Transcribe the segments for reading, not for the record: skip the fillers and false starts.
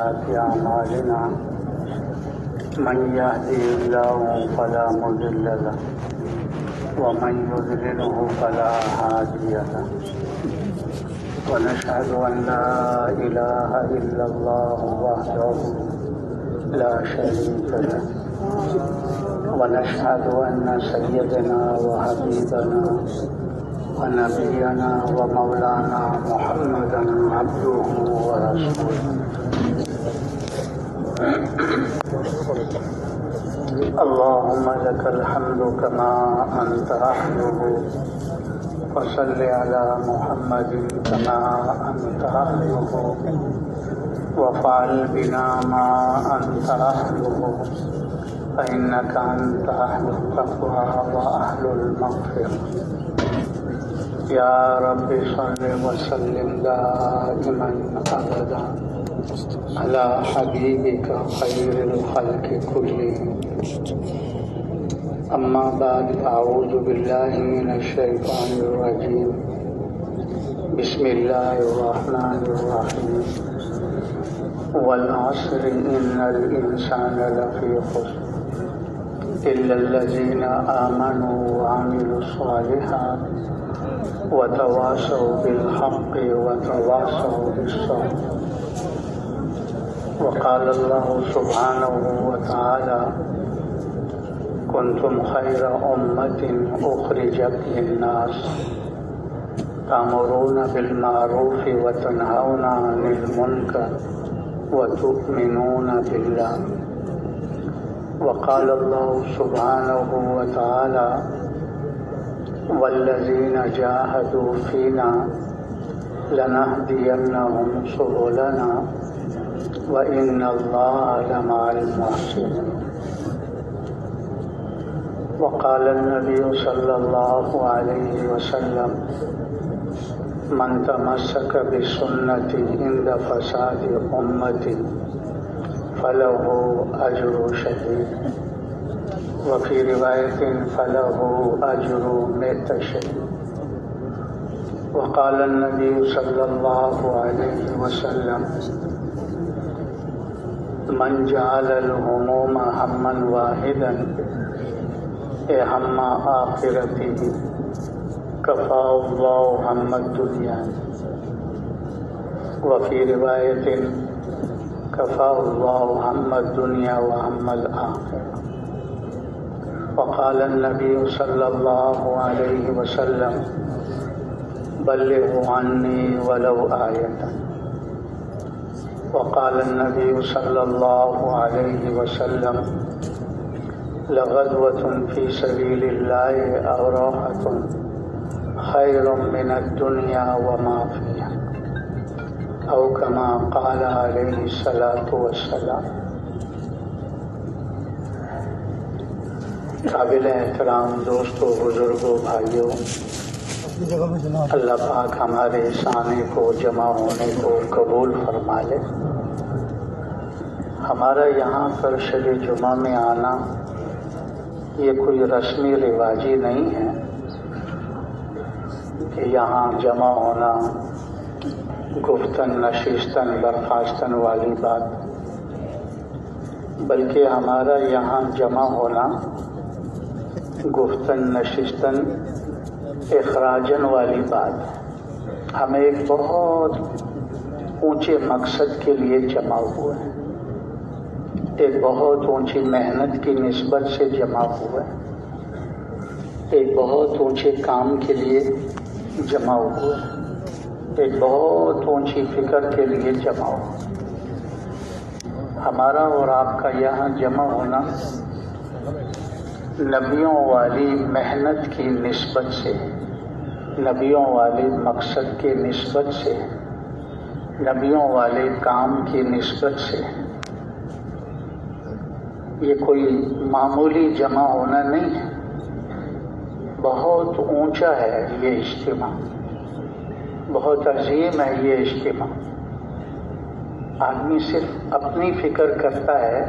أعمالنا من يهدي الله فلا مضل له ومن يضلله فلا هادي له ونشهد أن لا إله إلا الله وحده لا شريك له ونشهد أن سيدنا وحبيبنا ونبينا ومولانا محمدا عبده ورسوله اللهم لك الحمد كما أنت أهله وصل على محمد كما أنت أهله وفعل بنا ما أنت أهله فإنك أنت أهل التقوى وأهل المغفرة يا رب صل وسلم دائما أبدا على حبيبك خير الخلق كلهم أما بعد أعوذ بالله من الشيطان الرجيم بسم الله الرحمن الرحيم والعصر إن الإنسان لفي خسر إلا الذين آمنوا وعملوا الصالحات وتواصوا بالحق وتواصوا بالصبر وقال الله سبحانه وتعالى كنتم خير أمة أخرجت للناس تأمرون بالمعروف وتنهون عن المنكر وتؤمنون بالله وقال الله سبحانه وتعالى والذين جاهدوا فينا لنهدينهم سبلنا وإن الله لمع المحسنين وقال النبي صلى الله عليه وسلم من تمسك بسنتي عند فساد أمتي فله أجر شهيد وفي رواية فله أجر 100 شهيد وقال النبي صلى الله عليه وسلم من جعل الهموم هما واحدا هم آخرته كفاه الله هم الدنيا وفي رواية كفاه الله هم الدنيا وهم الآخرة وقال النبي صلى الله عليه وسلم بلغوا عني ولو آية وقال النبي صلى الله عليه وسلم لغدوة في سبيل الله أو راحة خير من الدنيا وما فيها أو كما قال عليه الصلاة والسلام. قابل احترام دوستوں، بزرگوں، بھائیوں، اللہ پاک ہمارے اس آنے کو، جمع ہونے کو قبول فرما لے. ہمارا یہاں پر شب جمعہ میں آنا یہ کوئی رسمی رواجی نہیں ہے کہ یہاں جمع ہونا گفتن نشستن برخاستن والی بات، بلکہ ہمارا یہاں جمع ہونا گفتن نشستن اخراجن والی بات. ہم ایک بہت اونچے مقصد کے لیے جمع ہوئے ہیں، ایک بہت اونچی محنت کی نسبت سے جمع ہوئے ہیں، ایک بہت اونچے کام کے لیے جمع ہوئے ہیں، ایک بہت اونچی فکر کے لیے جمع ہوئے. ہمارا اور آپ کا یہاں جمع ہونا نبیوں والی محنت کی نسبت سے، نبیوں والے مقصد کی نسبت سے، نبیوں والے کام کی نسبت سے. یہ کوئی معمولی جمع ہونا نہیں ہے، بہت اونچا ہے یہ اجتماع، بہت عظیم ہے یہ اجتماع. آدمی صرف اپنی فکر کرتا ہے،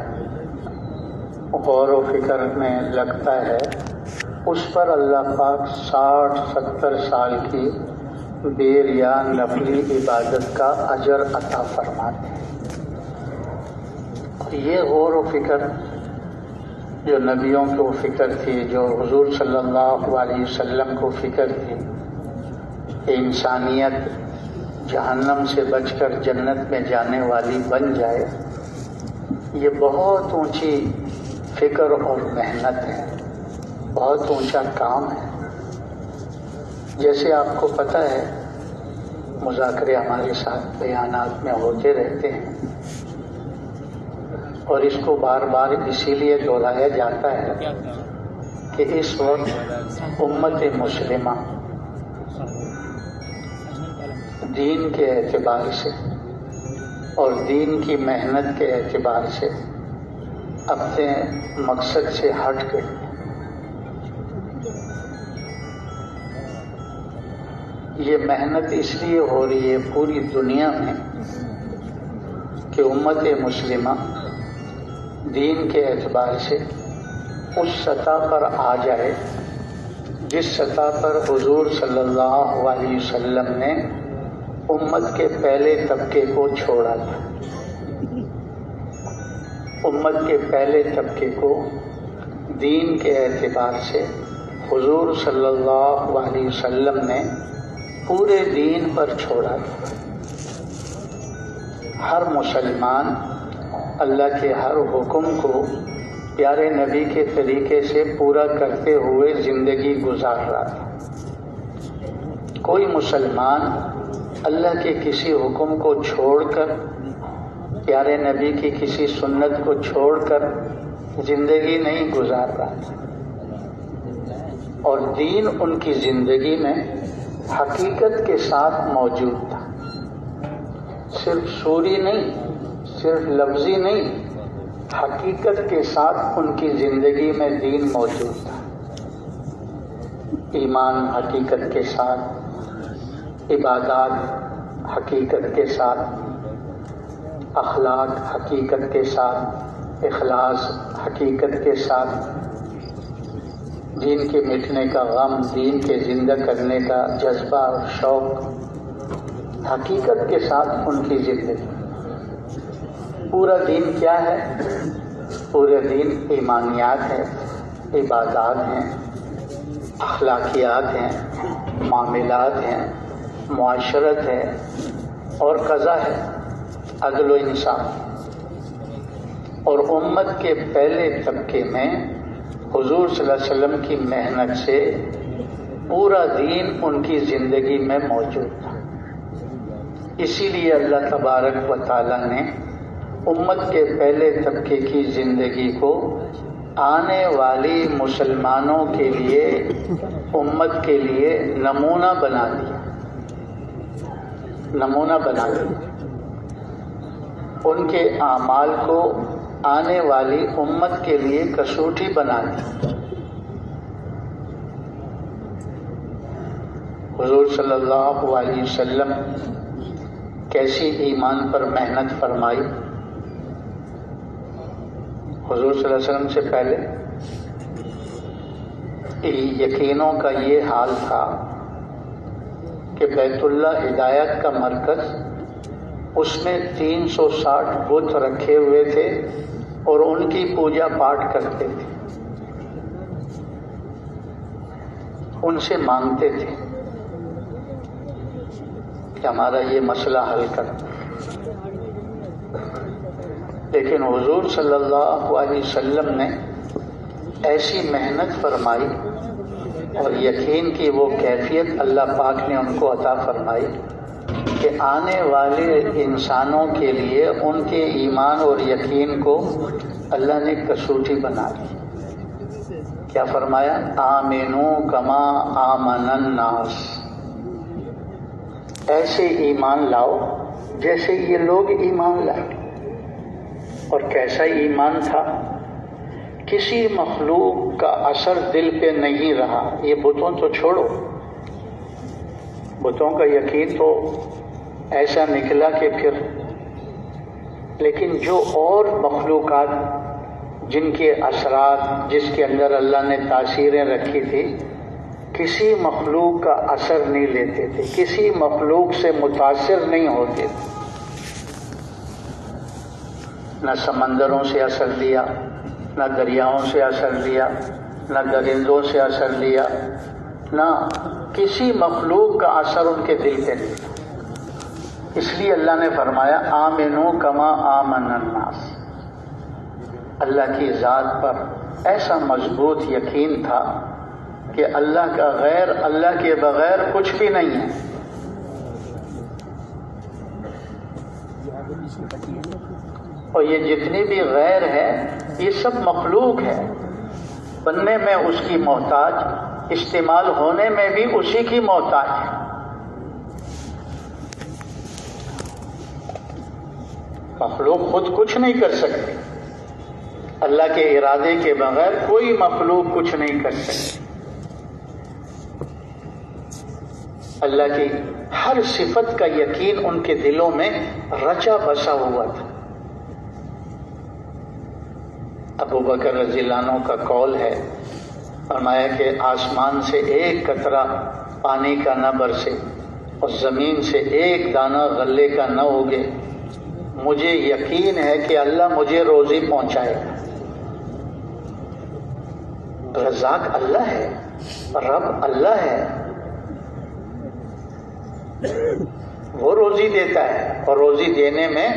غور و فکر میں لگتا ہے، اس پر اللہ پاک 60-70 سال کی دیر یا نفلی عبادت کا اجر عطا فرماتے ہیں. یہ غور و فکر جو نبیوں کو فکر تھی، جو حضور صلی اللہ علیہ وسلم کو فکر تھی کہ انسانیت جہنم سے بچ کر جنت میں جانے والی بن جائے، یہ بہت اونچی فکر اور محنت ہے، بہت اونچا کام ہے۔ جیسے آپ کو پتہ ہے مذاکرے ہمارے ساتھ بیانات میں ہوتے رہتے ہیں، اور اس کو بار بار اسی لیے دہرایا جاتا ہے کہ اس وقت امت مسلمہ دین کے اعتبار سے اور دین کی محنت کے اعتبار سے اپنے مقصد سے ہٹ گئی۔ یہ محنت اس لیے ہو رہی ہے پوری دنیا میں کہ امت مسلمہ دین کے اعتبار سے اس سطح پر آ جائے جس سطح پر حضور صلی اللہ علیہ وسلم نے امت کے پہلے طبقے کو چھوڑا تھا۔ امت کے پہلے طبقے کو دین کے اعتبار سے حضور صلی اللہ علیہ وسلم نے پورے دین پر چھوڑا تھا۔ ہر مسلمان اللہ کے ہر حکم کو پیارے نبی کے طریقے سے پورا کرتے ہوئے زندگی گزار رہا تھا۔ کوئی مسلمان اللہ کے کسی حکم کو چھوڑ کر، پیارے نبی کی کسی سنت کو چھوڑ کر زندگی نہیں گزار رہا تھا، اور دین ان کی زندگی میں حقیقت کے ساتھ موجود تھا، صرف سوری نہیں، صرف لفظی نہیں، حقیقت کے ساتھ ان کی زندگی میں دین موجود تھا۔ ایمان حقیقت کے ساتھ، عبادات حقیقت کے ساتھ، اخلاق حقیقت کے ساتھ، اخلاص حقیقت کے ساتھ، دین کے مٹنے کا غم، دین کے زندہ کرنے کا جذبہ اور شوق حقیقت کے ساتھ ان کی زندگی۔ پورا دین کیا ہے؟ پورا دین ایمانیات ہے، عبادات ہیں، اخلاقیات ہیں، معاملات ہیں، معاشرت ہے اور قضا ہے، عدل و انصاف۔ اور امت کے پہلے طبقے میں حضور صلی اللہ علیہ وسلم کی محنت سے پورا دین ان کی زندگی میں موجود تھا۔ اسی لیے اللہ تبارک و تعالیٰ نے امت کے پہلے طبقے کی زندگی کو آنے والی مسلمانوں کے لیے، امت کے لیے نمونہ بنا دیا، نمونہ بنا دیا۔ ان کے اعمال کو آنے والی امت کے لیے کسوٹی بنا دی۔ حضور صلی اللہ علیہ وسلم کیسی ایمان پر محنت فرمائی؟ حضور صلی اللہ علیہ وسلم سے پہلے یقینوں کا یہ حال تھا کہ بیت اللہ ہدایت کا مرکز، اس میں 360 بت رکھے ہوئے تھے اور ان کی پوجا پاٹ کرتے تھے، ان سے مانگتے تھے کہ ہمارا یہ مسئلہ حل کر۔ لیکن حضور صلی اللہ علیہ وسلم نے ایسی محنت فرمائی اور یقین کی وہ کیفیت اللہ پاک نے ان کو عطا فرمائی کہ آنے والے انسانوں کے لیے ان کے ایمان اور یقین کو اللہ نے کسوٹی بنا دی۔ کیا فرمایا؟ آمنو کما آمن الناس، ایسے ایمان لاؤ جیسے یہ لوگ ایمان لائے۔ اور کیسا ایمان تھا؟ کسی مخلوق کا اثر دل پہ نہیں رہا۔ یہ بتوں تو چھوڑو، بتوں کا یقین تو ایسا نکلا کہ پھر، لیکن جو اور مخلوقات جن کے اثرات، جس کے اندر اللہ نے تاثیریں رکھی تھی، کسی مخلوق کا اثر نہیں لیتے تھے، کسی مخلوق سے متاثر نہیں ہوتے تھے۔ نہ سمندروں سے اثر لیا، نہ دریاؤں سے اثر لیا، نہ درندوں سے اثر لیا، نہ کسی مخلوق کا اثر ان کے دل پہ نہیں. اس لیے اللہ نے فرمایا آمنو کما آمن الناس. اللہ کی ذات پر ایسا مضبوط یقین تھا کہ اللہ کا غیر، اللہ کے بغیر کچھ بھی نہیں ہے. اور یہ جتنی بھی غیر ہے یہ سب مخلوق ہے، بننے میں اس کی محتاج، استعمال ہونے میں بھی اسی کی محتاج ہے. مخلوق خود کچھ نہیں کر سکتی، اللہ کے ارادے کے بغیر کوئی مخلوق کچھ نہیں کر سکتی. اللہ کی ہر صفت کا یقین ان کے دلوں میں رچا بسا ہوا تھا. ابو بکر رضی اللہ عنہ کا قول ہے، فرمایا کہ آسمان سے ایک قطرہ پانی کا نہ برسے اور زمین سے ایک دانہ غلے کا نہ اگے، مجھے یقین ہے کہ اللہ مجھے روزی پہنچائے گا. رزاق اللہ ہے، رب اللہ ہے، وہ روزی دیتا ہے، اور روزی دینے میں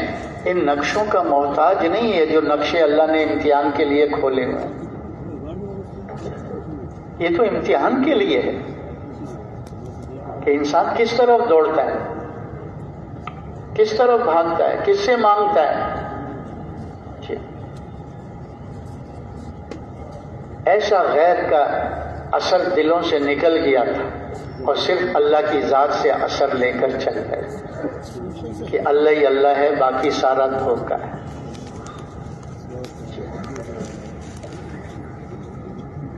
ان نقشوں کا محتاج نہیں ہے جو نقشے اللہ نے امتحان کے لیے کھولے ہوئے. یہ تو امتحان کے لیے ہے کہ انسان کس طرف دوڑتا ہے، کس طرف بھاگتا ہے، کس سے مانگتا ہے. ایسا غیر کا اثر دلوں سے نکل گیا تھا اور صرف اللہ کی ذات سے اثر لے کر چل گئے کہ اللہ ہی اللہ ہے، باقی سارا دھوکہ ہے.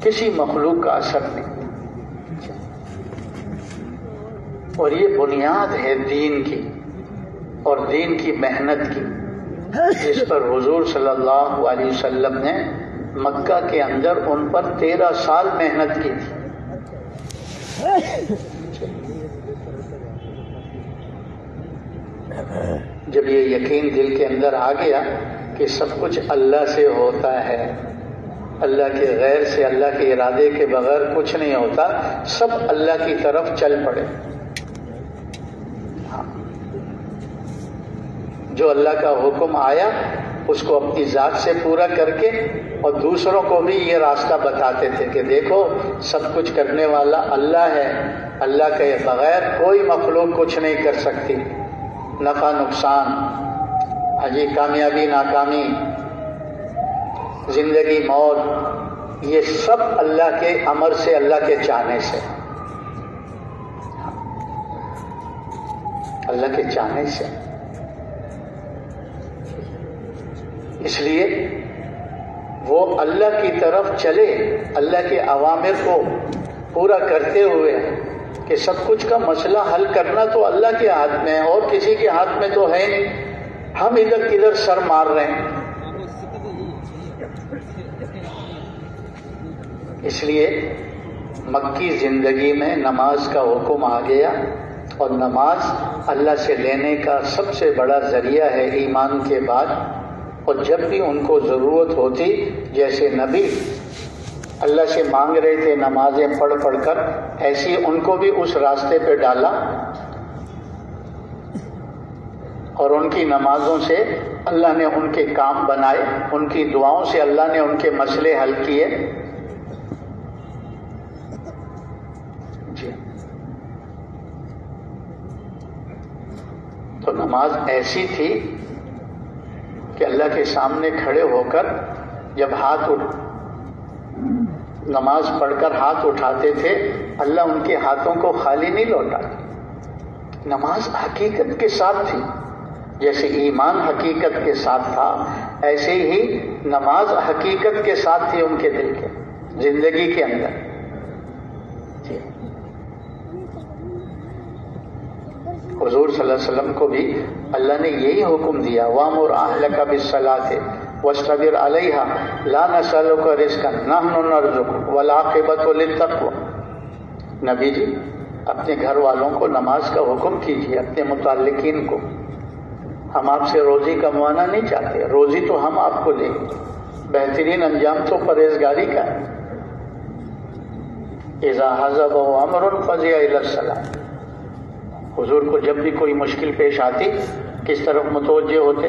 کسی مخلوق کا اثر نہیں. اور یہ بنیاد ہے دین کی اور دین کی محنت کی، جس پر حضور صلی اللہ علیہ وسلم نے مکہ کے اندر ان پر 13 سال محنت کی تھی. جب یہ یقین دل کے اندر آ گیا کہ سب کچھ اللہ سے ہوتا ہے، اللہ کے غیر سے، اللہ کے ارادے کے بغیر کچھ نہیں ہوتا، سب اللہ کی طرف چل پڑے. جو اللہ کا حکم آیا اس کو اپنی ذات سے پورا کر کے اور دوسروں کو بھی یہ راستہ بتاتے تھے کہ دیکھو سب کچھ کرنے والا اللہ ہے، اللہ کے بغیر کوئی مخلوق کچھ نہیں کر سکتی. نفع نقصان، حجی کامیابی ناکامی، زندگی موت، یہ سب اللہ کے امر سے، اللہ کے چاہنے سے، اللہ کے چاہنے سے. اس لیے وہ اللہ کی طرف چلے، اللہ کے اوامر کو پورا کرتے ہوئے کہ سب کچھ کا مسئلہ حل کرنا تو اللہ کے ہاتھ میں ہے اور کسی کے ہاتھ میں تو ہے نہیں، ہم ادھر کدھر سر مار رہے ہیں. اس لیے مکی زندگی میں نماز کا حکم آ گیا، اور نماز اللہ سے لینے کا سب سے بڑا ذریعہ ہے ایمان کے بعد. اور جب بھی ان کو ضرورت ہوتی، جیسے نبی اللہ سے مانگ رہے تھے نمازیں پڑھ پڑھ کر، ایسی ان کو بھی اس راستے پہ ڈالا، اور ان کی نمازوں سے اللہ نے ان کے کام بنائے، ان کی دعاؤں سے اللہ نے ان کے مسئلے حل کیے. جی تو نماز ایسی تھی کہ اللہ کے سامنے کھڑے ہو کر جب نماز پڑھ کر ہاتھ اٹھاتے تھے، اللہ ان کے ہاتھوں کو خالی نہیں لوٹاتے. نماز حقیقت کے ساتھ تھی، جیسے ایمان حقیقت کے ساتھ تھا، ایسے ہی نماز حقیقت کے ساتھ تھی ان کے دل کے زندگی کے اندر. حضور صلی اللہ علیہ وسلم کو بھی اللہ نے یہی حکم دیا، وَأْمُرْ أَهْلَكَ بِالصَّلَاةِ وَاسْتَبِرْ عَلَيْهَا لَا نَسْأَلُكَ رِزْقًا نَحْنُ نَرْزُقُكَ وَالْعَاقِبَةُ لِلتَّقْوَىٰ. نبی جی اپنے گھر والوں کو نماز کا حکم کیجیے، اپنے متعلقین کو. ہم آپ سے روزی کموانا نہیں چاہتے، روزی تو ہم آپ کو دیں گے، بہترین انجام تو پرہیزگاری کا ہے۔ اذا حضب امر فزع الی الصلاۃ، حضور کو جب بھی کوئی مشکل پیش آتی کس طرف متوجہ ہوتے؟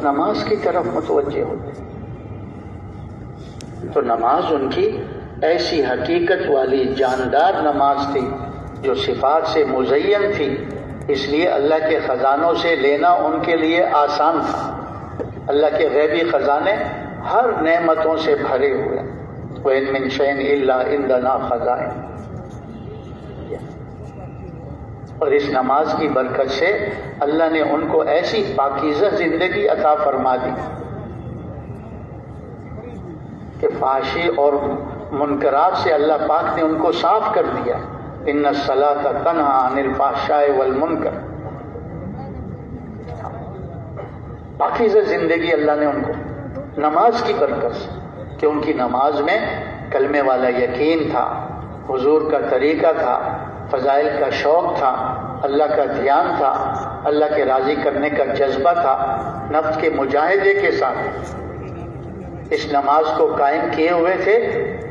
نماز کی طرف متوجہ ہوتے۔ تو نماز ان کی ایسی حقیقت والی جاندار نماز تھی جو صفات سے مزین تھی، اس لیے اللہ کے خزانوں سے لینا ان کے لیے آسان تھا۔ اللہ کے غیبی خزانے ہر نعمتوں سے بھرے ہوئے، وَإِن مِّن شَيْءٍ إِلَّا عِندَنَا خَزَائِنُ۔ اور اس نماز کی برکت سے اللہ نے ان کو ایسی پاکیزہ زندگی عطا فرما دی کہ فحشی اور منکرات سے اللہ پاک نے ان کو صاف کر دیا۔ ان الصلاۃ تنہی عن الفحشاء والمنکر، پاکیزہ زندگی اللہ نے ان کو نماز کی برکت سے، کہ ان کی نماز میں کلمے والا یقین تھا، حضور کا طریقہ تھا، فضائل کا شوق تھا، اللہ کا دھیان تھا، اللہ کے راضی کرنے کا جذبہ تھا، نفس کے مجاہدے کے ساتھ اس نماز کو قائم کیے ہوئے تھے۔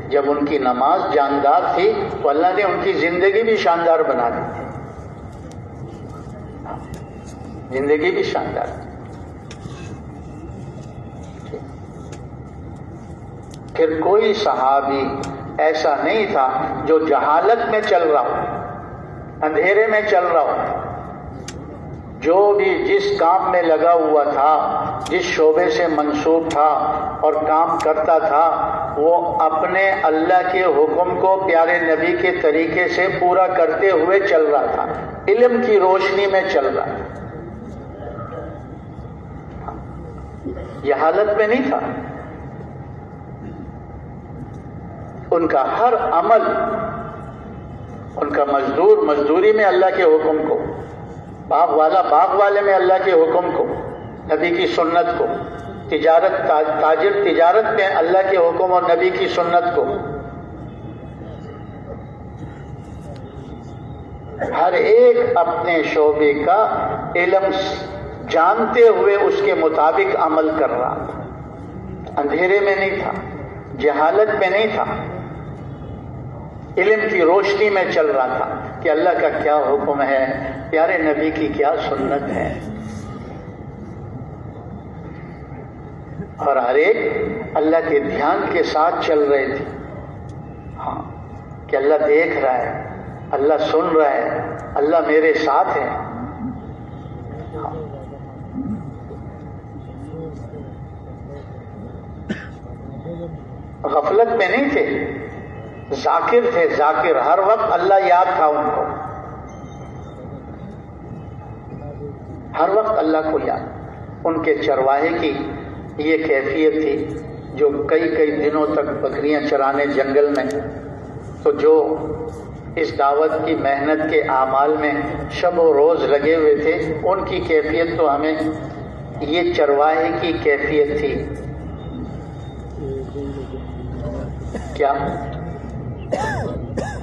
جب ان کی نماز جاندار تھی تو اللہ نے ان کی زندگی بھی شاندار بنا دی، زندگی بھی شاندار تھی۔ پھر کوئی صحابی ایسا نہیں تھا جو جہالت میں چل رہا ہو، اندھیرے میں چل رہا ہو، جو بھی جس کام میں لگا ہوا تھا، جس شعبے سے منسوب تھا اور کام کرتا تھا، وہ اپنے اللہ کے حکم کو پیارے نبی کے طریقے سے پورا کرتے ہوئے چل رہا تھا، علم کی روشنی میں چل رہا تھا، یہ حالت میں نہیں تھا۔ ان کا ہر عمل، ان کا مزدور مزدوری میں اللہ کے حکم کو، باغ والا باغ والے میں اللہ کے حکم کو، نبی کی سنت کو، تاجر تجارت میں اللہ کے حکم اور نبی کی سنت کو، ہر ایک اپنے شعبے کا علم جانتے ہوئے اس کے مطابق عمل کر رہا تھا، اندھیرے میں نہیں تھا، جہالت میں نہیں تھا، علم کی روشنی میں چل رہا تھا کہ اللہ کا کیا حکم ہے، پیارے نبی کی کیا سنت ہے، اور ہر ایک اللہ کے دھیان کے ساتھ چل رہے تھے، ہاں کہ اللہ دیکھ رہا ہے، اللہ سن رہا ہے، اللہ میرے ساتھ ہے۔ ہاں۔ غفلت میں نہیں تھے، ذاکر تھے، ذاکر، ہر وقت اللہ یاد تھا ان کو، ہر وقت اللہ کو یاد۔ ان کے چرواہے کی یہ کیفیت تھی، جو کئی کئی دنوں تک بکریاں چرانے جنگل میں، تو جو اس دعوت کی محنت کے اعمال میں شب و روز لگے ہوئے تھے، ان کی کیفیت تو ہمیں یہ چرواہے کی کیفیت تھی۔ کیا؟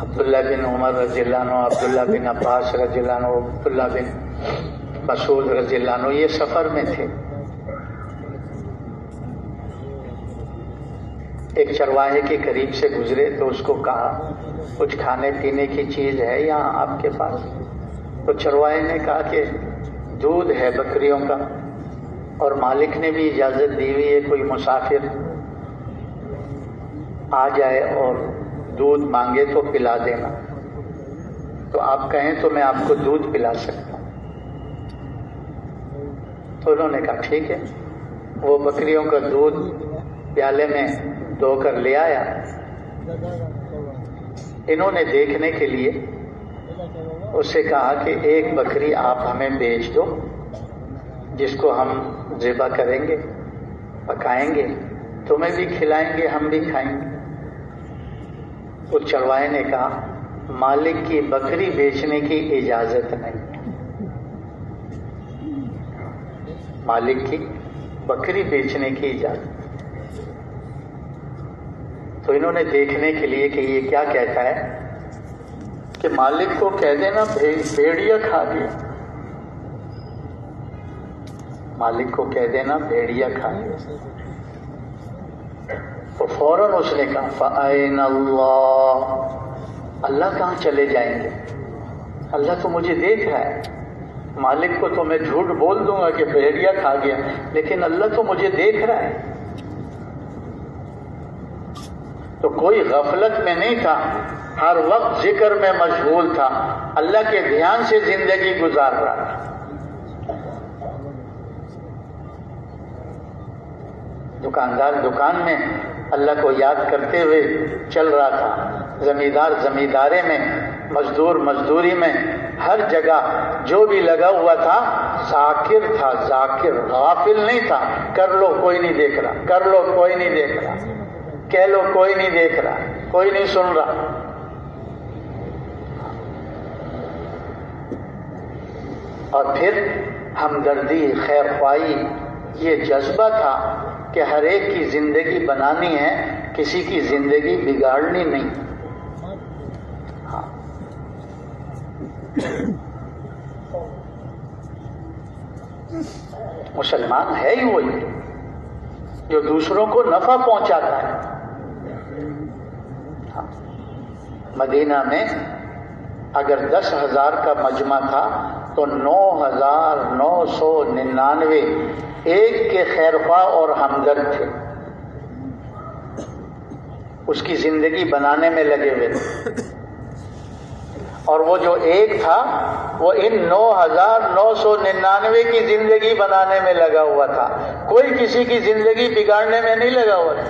عبداللہ بن عمر رضی اللہ عنہ، عبداللہ بن عباس رضی اللہ عنہ، عبداللہ بن مسعود رضی اللہ عنہ، یہ سفر میں تھے۔ ایک چرواہے کے قریب سے گزرے تو اس کو کہا کچھ کھانے پینے کی چیز ہے یہاں آپ کے پاس؟ تو چرواہے نے کہا کہ دودھ ہے بکریوں کا، اور مالک نے بھی اجازت دی ہوئی ہے کوئی مسافر آ جائے اور دودھ مانگے تو پلا دینا، تو آپ کہیں تو میں آپ کو دودھ پلا سکتا ہوں۔ تو انہوں نے کہا ٹھیک ہے، وہ بکریوں کا دودھ پیالے میں دو کر لے آیا۔ انہوں نے دیکھنے کے لیے اس سے کہا کہ ایک بکری آپ ہمیں بیچ دو، جس کو ہم ذبح کریں گے، پکائیں گے، تمہیں بھی کھلائیں گے، ہم بھی کھائیں گے۔ اس چرواہے نے کہا مالک کی بکری بیچنے کی اجازت نہیں، مالک کی بکری بیچنے کی اجازت۔ تو انہوں نے دیکھنے کے لیے کہ یہ کیا کہتا ہے کہ مالک کو کہہ دینا بھیڑیا کھا گیا، مالک کو کہہ دینا بھیڑیا کھا لیا. تو فوراً اس نے کہا فَأَيْنَ اللَّهُ، اللہ کہاں چلے جائیں گے؟ اللہ تو مجھے دیکھ رہا ہے. مالک کو تو میں جھوٹ بول دوں گا کہ بھیڑیا کھا گیا، لیکن اللہ تو مجھے دیکھ رہا ہے. تو کوئی غفلت میں نہیں تھا، ہر وقت ذکر میں مشغول تھا، اللہ کے دھیان سے زندگی گزار رہا تھا. دکاندار دکان میں اللہ کو یاد کرتے ہوئے چل رہا تھا، زمیندار زمیندارے میں، مزدور مزدوری میں، ہر جگہ جو بھی لگا ہوا تھا ذاکر تھا، ذاکر، غافل نہیں تھا. کر لو کوئی نہیں دیکھ رہا، کر لو کوئی نہیں دیکھ رہا، کہہ لو کوئی نہیں دیکھ رہا، کوئی نہیں سن رہا. اور پھر ہمدردی، خیر خواہی، یہ جذبہ تھا کہ ہر ایک کی زندگی بنانی ہے، کسی کی زندگی بگاڑنی نہیں. ہاں. مسلمان ہے ہی وہی جو دوسروں کو نفع پہنچاتا ہے. ہاں. مدینہ میں اگر 10,000 کا مجمع تھا تو 9,999 ایک کے خیرخواہ اور ہمدرد تھے، اس کی زندگی بنانے میں لگے ہوئے تھے. اور وہ جو ایک تھا وہ ان 9,999 کی زندگی بنانے میں لگا ہوا تھا، کوئی کسی کی زندگی بگاڑنے میں نہیں لگا ہوا تھا.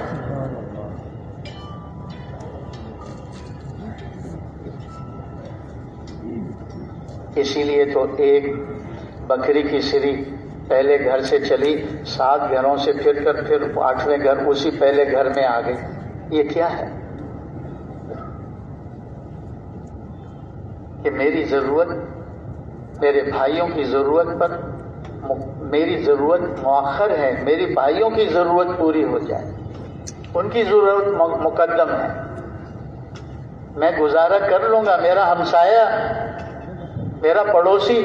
اسی لیے تو ایک بکری کی سری پہلے گھر سے چلی، 7 گھروں سے پھر کر پھر 8ویں گھر اسی پہلے گھر میں آ گئی. یہ کیا ہے کہ میری ضرورت، میرے بھائیوں کی ضرورت پر میری ضرورت مؤخر ہے، میری بھائیوں کی ضرورت پوری ہو جائے، ان کی ضرورت مقدم ہے. میں گزارا کر لوں گا، میرا ہمسایہ، میرا پڑوسی.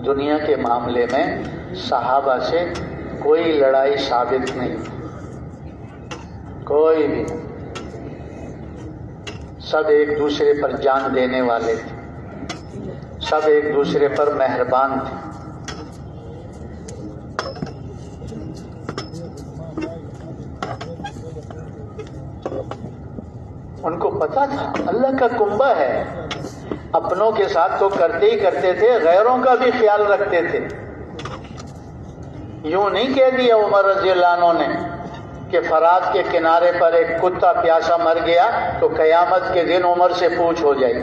دنیا کے معاملے میں صحابہ سے کوئی لڑائی ثابت نہیں، کوئی بھی. سب ایک دوسرے پر جان دینے والے تھے، سب ایک دوسرے پر مہربان تھے. ان کو پتا تھا اللہ کا کنبہ ہے، اپنوں کے ساتھ تو کرتے ہی کرتے تھے، غیروں کا بھی خیال رکھتے تھے. یوں نہیں کہہ دیا عمر رضی اللہ عنہ نے کہ فرات کے کنارے پر ایک کتا پیاسا مر گیا تو قیامت کے دن عمر سے پوچھ ہو جائے گی.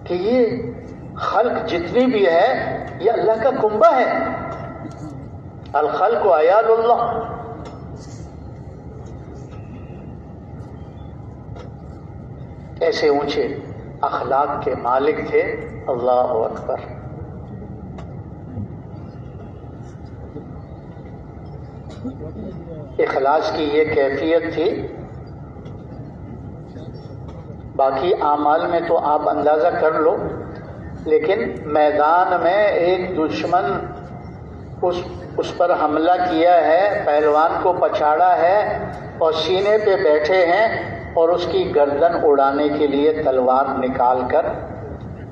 کہ یہ خلق جتنی بھی ہے یہ اللہ کا کنبہ ہے. الخلق عیال اللہ. ایسے اونچے اخلاق کے مالک تھے. اللہ اکبر. اخلاص کی یہ کیفیت تھی. باقی اعمال میں تو آپ اندازہ کر لو، لیکن میدان میں ایک دشمن اس پر حملہ کیا ہے، پہلوان کو پچھاڑا ہے اور سینے پہ بیٹھے ہیں اور اس کی گردن اڑانے کے لیے تلوار نکال کر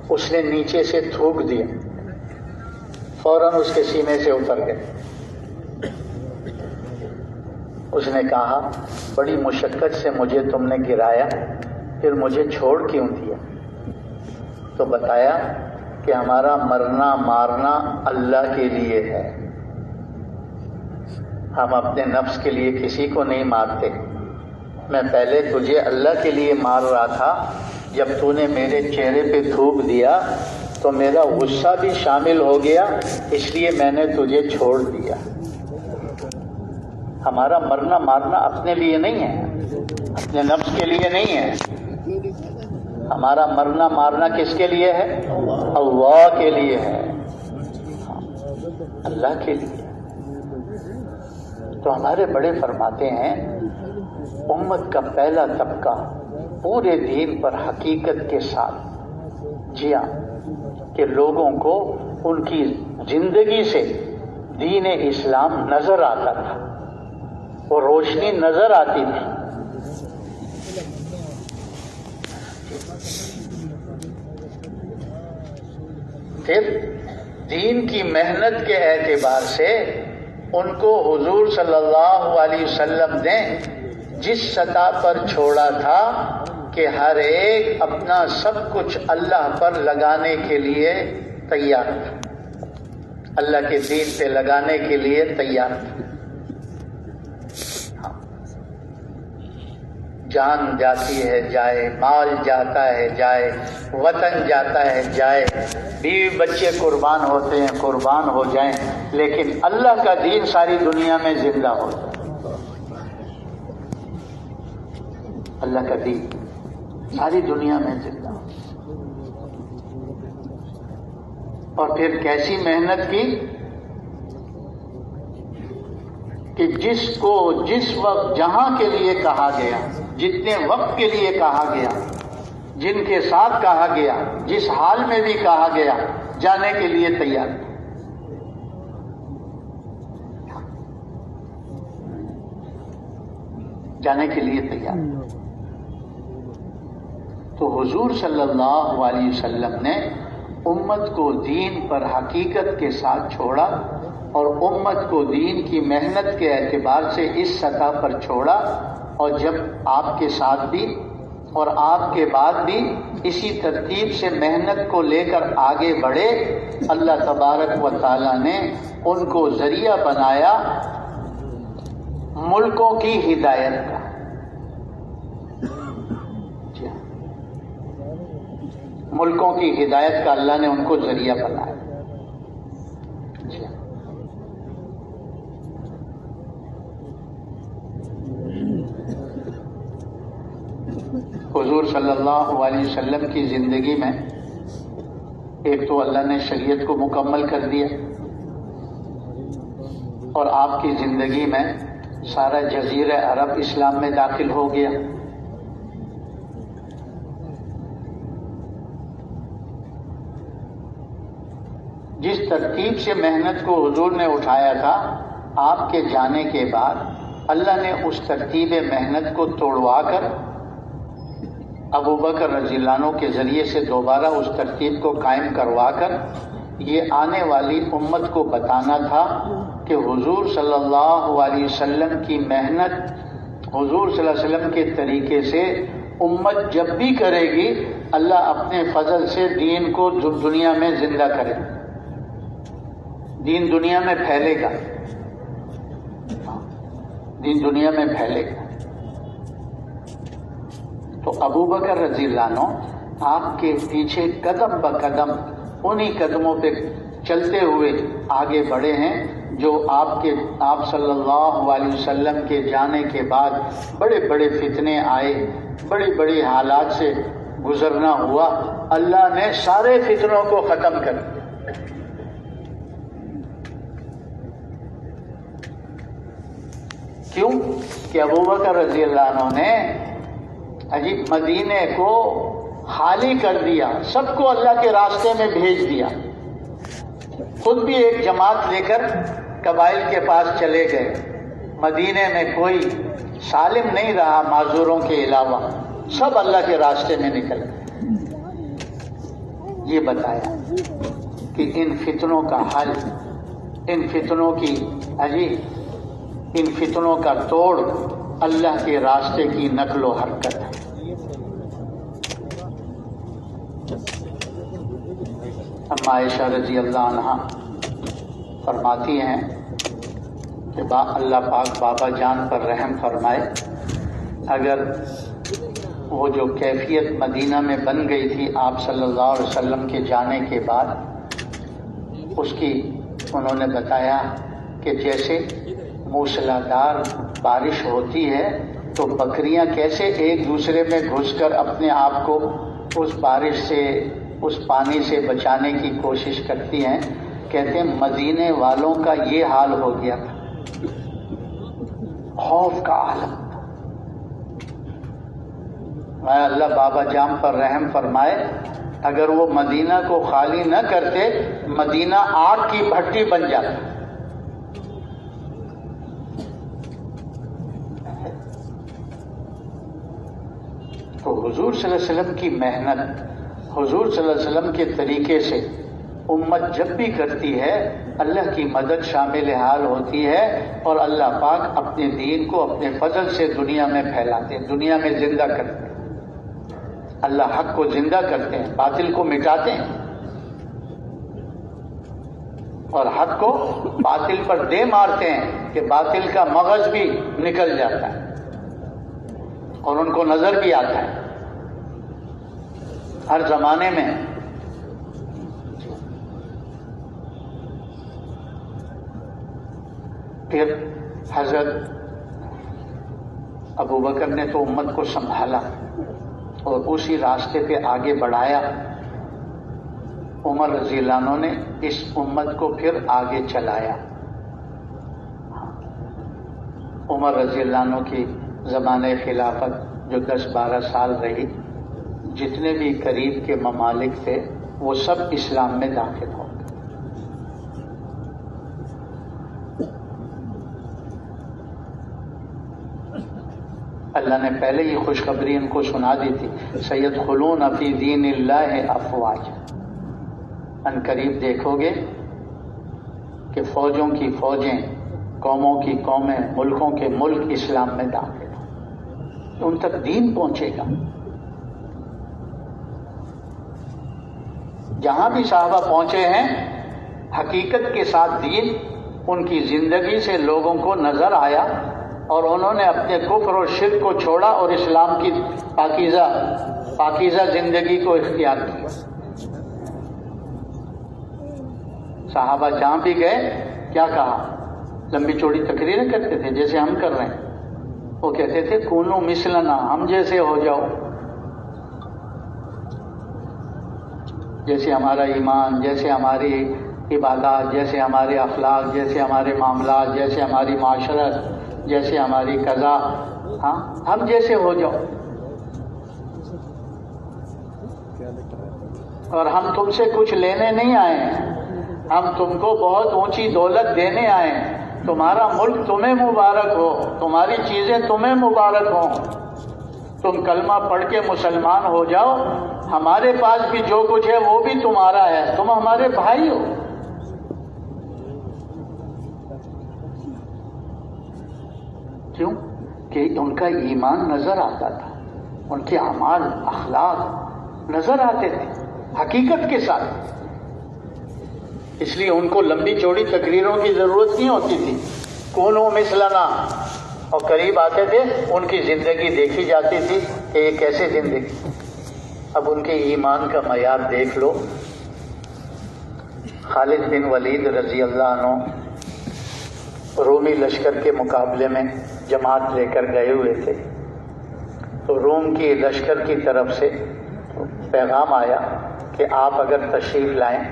اس نے نیچے سے تھوک دیا، فوراً اس کے سینے سے اتر گئے. اس نے کہا بڑی مشقت سے مجھے تم نے گرایا، پھر مجھے چھوڑ کیوں دیا؟ تو بتایا کہ ہمارا مرنا مارنا اللہ کے لیے ہے، ہم اپنے نفس کے لیے کسی کو نہیں مارتے. میں پہلے تجھے اللہ کے لیے مار رہا تھا، جب تو نے میرے چہرے پہ تھوک دیا تو میرا غصہ بھی شامل ہو گیا، اس لیے میں نے تجھے چھوڑ دیا. ہمارا مرنا مارنا اپنے لیے نہیں ہے، اپنے نفس کے لیے نہیں ہے. ہمارا مرنا مارنا کس کے لیے ہے؟ اللہ کے لیے ہے، اللہ کے لیے. تو ہمارے بڑے فرماتے ہیں امت کا پہلا طبقہ پورے دین پر حقیقت کے ساتھ جیا کہ لوگوں کو ان کی زندگی سے دین اسلام نظر آتا تھا، وہ روشنی نظر آتی تھی۔ پھر دین کی محنت کے اعتبار سے ان کو حضور صلی اللہ علیہ وسلم نے جس سطح پر چھوڑا تھا کہ ہر ایک اپنا سب کچھ اللہ پر لگانے کے لیے تیار تھا، اللہ کے دین پہ لگانے کے لیے تیار تھا۔ جان جاتی ہے جائے، مال جاتا ہے جائے، وطن جاتا ہے جائے، بیوی بچے قربان ہوتے ہیں قربان ہو جائیں، لیکن اللہ کا دین ساری دنیا میں زندہ ہو جائے۔ اللہ کا دین ساری دنیا میں زندہ ہو۔ اور پھر کیسی محنت کی کہ جس کو جس وقت جہاں کے لیے کہا گیا، جتنے وقت کے لیے کہا گیا، جن کے ساتھ کہا گیا، جس حال میں بھی کہا گیا، جانے کے لیے تیار تھا۔ جانے کے لیے تیار۔ تو حضور صلی اللہ علیہ وسلم نے امت کو دین پر حقیقت کے ساتھ چھوڑا اور امت کو دین کی محنت کے اعتبار سے اس سطح پر چھوڑا، اور جب آپ کے ساتھ بھی اور آپ کے بعد بھی اسی ترتیب سے محنت کو لے کر آگے بڑھے، اللہ تبارک و تعالی نے ان کو ذریعہ بنایا ملکوں کی ہدایت کا۔ ملکوں کی ہدایت کا اللہ نے ان کو ذریعہ بنایا۔ حضور صلی اللہ علیہ وسلم کی زندگی میں ایک تو اللہ نے شریعت کو مکمل کر دیا، اور آپ کی زندگی میں سارا جزیرہ عرب اسلام میں داخل ہو گیا۔ جس ترتیب سے محنت کو حضور نے اٹھایا تھا، آپ کے جانے کے بعد اللہ نے اس ترتیب محنت کو توڑوا کر ابو بکر رضی اللہ عنہ کے ذریعے سے دوبارہ اس ترتیب کو قائم کروا کر یہ آنے والی امت کو بتانا تھا کہ حضور صلی اللہ علیہ وسلم کی محنت، حضور صلی اللہ علیہ وسلم کے طریقے سے امت جب بھی کرے گی، اللہ اپنے فضل سے دین کو دنیا میں زندہ کرے، دین دنیا میں پھیلے گا، دین دنیا میں پھیلے گا۔ تو ابو بکر رضی اللہ عنہ آپ کے پیچھے قدم بقدم انہی قدموں پہ چلتے ہوئے آگے بڑھے ہیں، جو آپ صلی اللہ علیہ وسلم کے جانے کے بعد بڑے بڑے فتنے آئے، بڑی بڑی حالات سے گزرنا ہوا، اللہ نے سارے فتنوں کو ختم کر دیا۔ کیوں کہ ابو بکر رضی اللہ عنہ نے مدینے کو خالی کر دیا، سب کو اللہ کے راستے میں بھیج دیا، خود بھی ایک جماعت لے کر قبائل کے پاس چلے گئے۔ مدینے میں کوئی سالم نہیں رہا معذوروں کے علاوہ، سب اللہ کے راستے میں نکل گئے۔ یہ بتایا کہ ان فتنوں کا حل، ان فتنوں کی ان فتنوں کا توڑ اللہ کے راستے کی نقل و حرکت ہے۔ اما عائشہ رضی اللہ عنہا فرماتی ہیں کہ اللہ پاک بابا جان پر رحم فرمائے، اگر وہ جو کیفیت مدینہ میں بن گئی تھی آپ صلی اللہ علیہ وسلم کے جانے کے بعد، اس کی انہوں نے بتایا کہ جیسے موسلادھار بارش ہوتی ہے تو بکریاں کیسے ایک دوسرے میں گھس کر اپنے آپ کو اس بارش سے، اس پانی سے بچانے کی کوشش کرتی ہیں، کہتے ہیں مدینے والوں کا یہ حال ہو گیا تھا۔ خوف کا عالم. میں اللہ بابا جان پر رحم فرمائے، اگر وہ مدینہ کو خالی نہ کرتے مدینہ آگ کی بھٹی بن جاتا. تو حضور صلی اللہ علیہ وسلم کی محنت، حضور صلی اللہ علیہ وسلم کے طریقے سے امت جب بھی کرتی ہے اللہ کی مدد شامل حال ہوتی ہے، اور اللہ پاک اپنے دین کو اپنے فضل سے دنیا میں پھیلاتے ہیں، دنیا میں زندہ کرتے ہیں. اللہ حق کو زندہ کرتے ہیں، باطل کو مٹاتے ہیں، اور حق کو باطل پر دے مارتے ہیں کہ باطل کا مغز بھی نکل جاتا ہے اور ان کو نظر بھی آتا ہے ہر زمانے میں. پھر حضرت ابوبکر نے تو امت کو سنبھالا اور اسی راستے پہ آگے بڑھایا. عمر رضی اللہ عنہ نے اس امت کو پھر آگے چلایا. عمر رضی اللہ عنہ کی زمانۂ خلافت جو 10-12 سال رہی، جتنے بھی قریب کے ممالک تھے وہ سب اسلام میں داخل ہو گئے. اللہ نے پہلے ہی خوشخبری ان کو سنا دی تھی، سیدخلون فی دین اللہ افواج. ان قریب دیکھو گے کہ فوجوں کی فوجیں، قوموں کی قومیں، ملکوں کے ملک اسلام میں داخل ہوں، ان تک دین پہنچے گا. جہاں بھی صحابہ پہنچے ہیں حقیقت کے ساتھ دین ان کی زندگی سے لوگوں کو نظر آیا، اور انہوں نے اپنے کفر اور شرک کو چھوڑا اور اسلام کی پاکیزہ زندگی کو اختیار کیا. صحابہ جہاں بھی گئے کیا کہا؟ لمبی چوڑی تقریریں کرتے تھے جیسے ہم کر رہے ہیں. وہ کہتے تھے کونو مثلنا، ہم جیسے ہو جاؤ، جیسے ہمارا ایمان، جیسے ہماری عبادات، جیسے ہمارے اخلاق، جیسے ہمارے معاملات، جیسے ہماری معاشرت، جیسے ہماری قضا، ہاں ہم جیسے ہو جاؤ. اور ہم تم سے کچھ لینے نہیں آئے ہیں، ہم تم کو بہت اونچی دولت دینے آئے ہیں. تمہارا ملک تمہیں مبارک ہو، تمہاری چیزیں تمہیں مبارک ہوں. تم کلمہ پڑھ کے مسلمان ہو جاؤ، ہمارے پاس بھی جو کچھ ہے وہ بھی تمہارا ہے، تم ہمارے بھائی ہو. کیوں کہ ان کا ایمان نظر آتا تھا، ان کے اعمال اخلاق نظر آتے تھے حقیقت کے ساتھ. اس لیے ان کو لمبی چوڑی تقریروں کی ضرورت نہیں ہوتی تھی. کونو مثلنا، اور قریب آتے تھے ان کی زندگی دیکھی جاتی تھی کہ یہ کیسے زندگی. اب ان کے ایمان کا معیار دیکھ لو. خالد بن ولید رضی اللہ عنہ رومی لشکر کے مقابلے میں جماعت لے کر گئے ہوئے تھے، تو روم کی لشکر کی طرف سے پیغام آیا کہ آپ اگر تشریف لائیں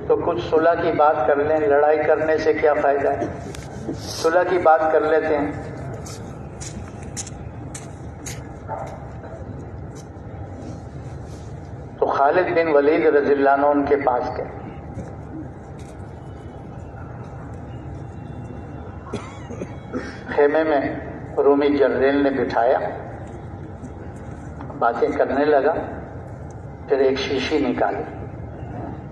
تو کچھ صلح کی بات کر لیں، لڑائی کرنے سے کیا فائدہ ہے، صلح کی بات کر لیتے ہیں. تو خالد بن ولید رضی اللہ عنہ ان کے پاس گئے. خیمے میں رومی جنرل نے بٹھایا، باتیں کرنے لگا. پھر ایک شیشی نکالی،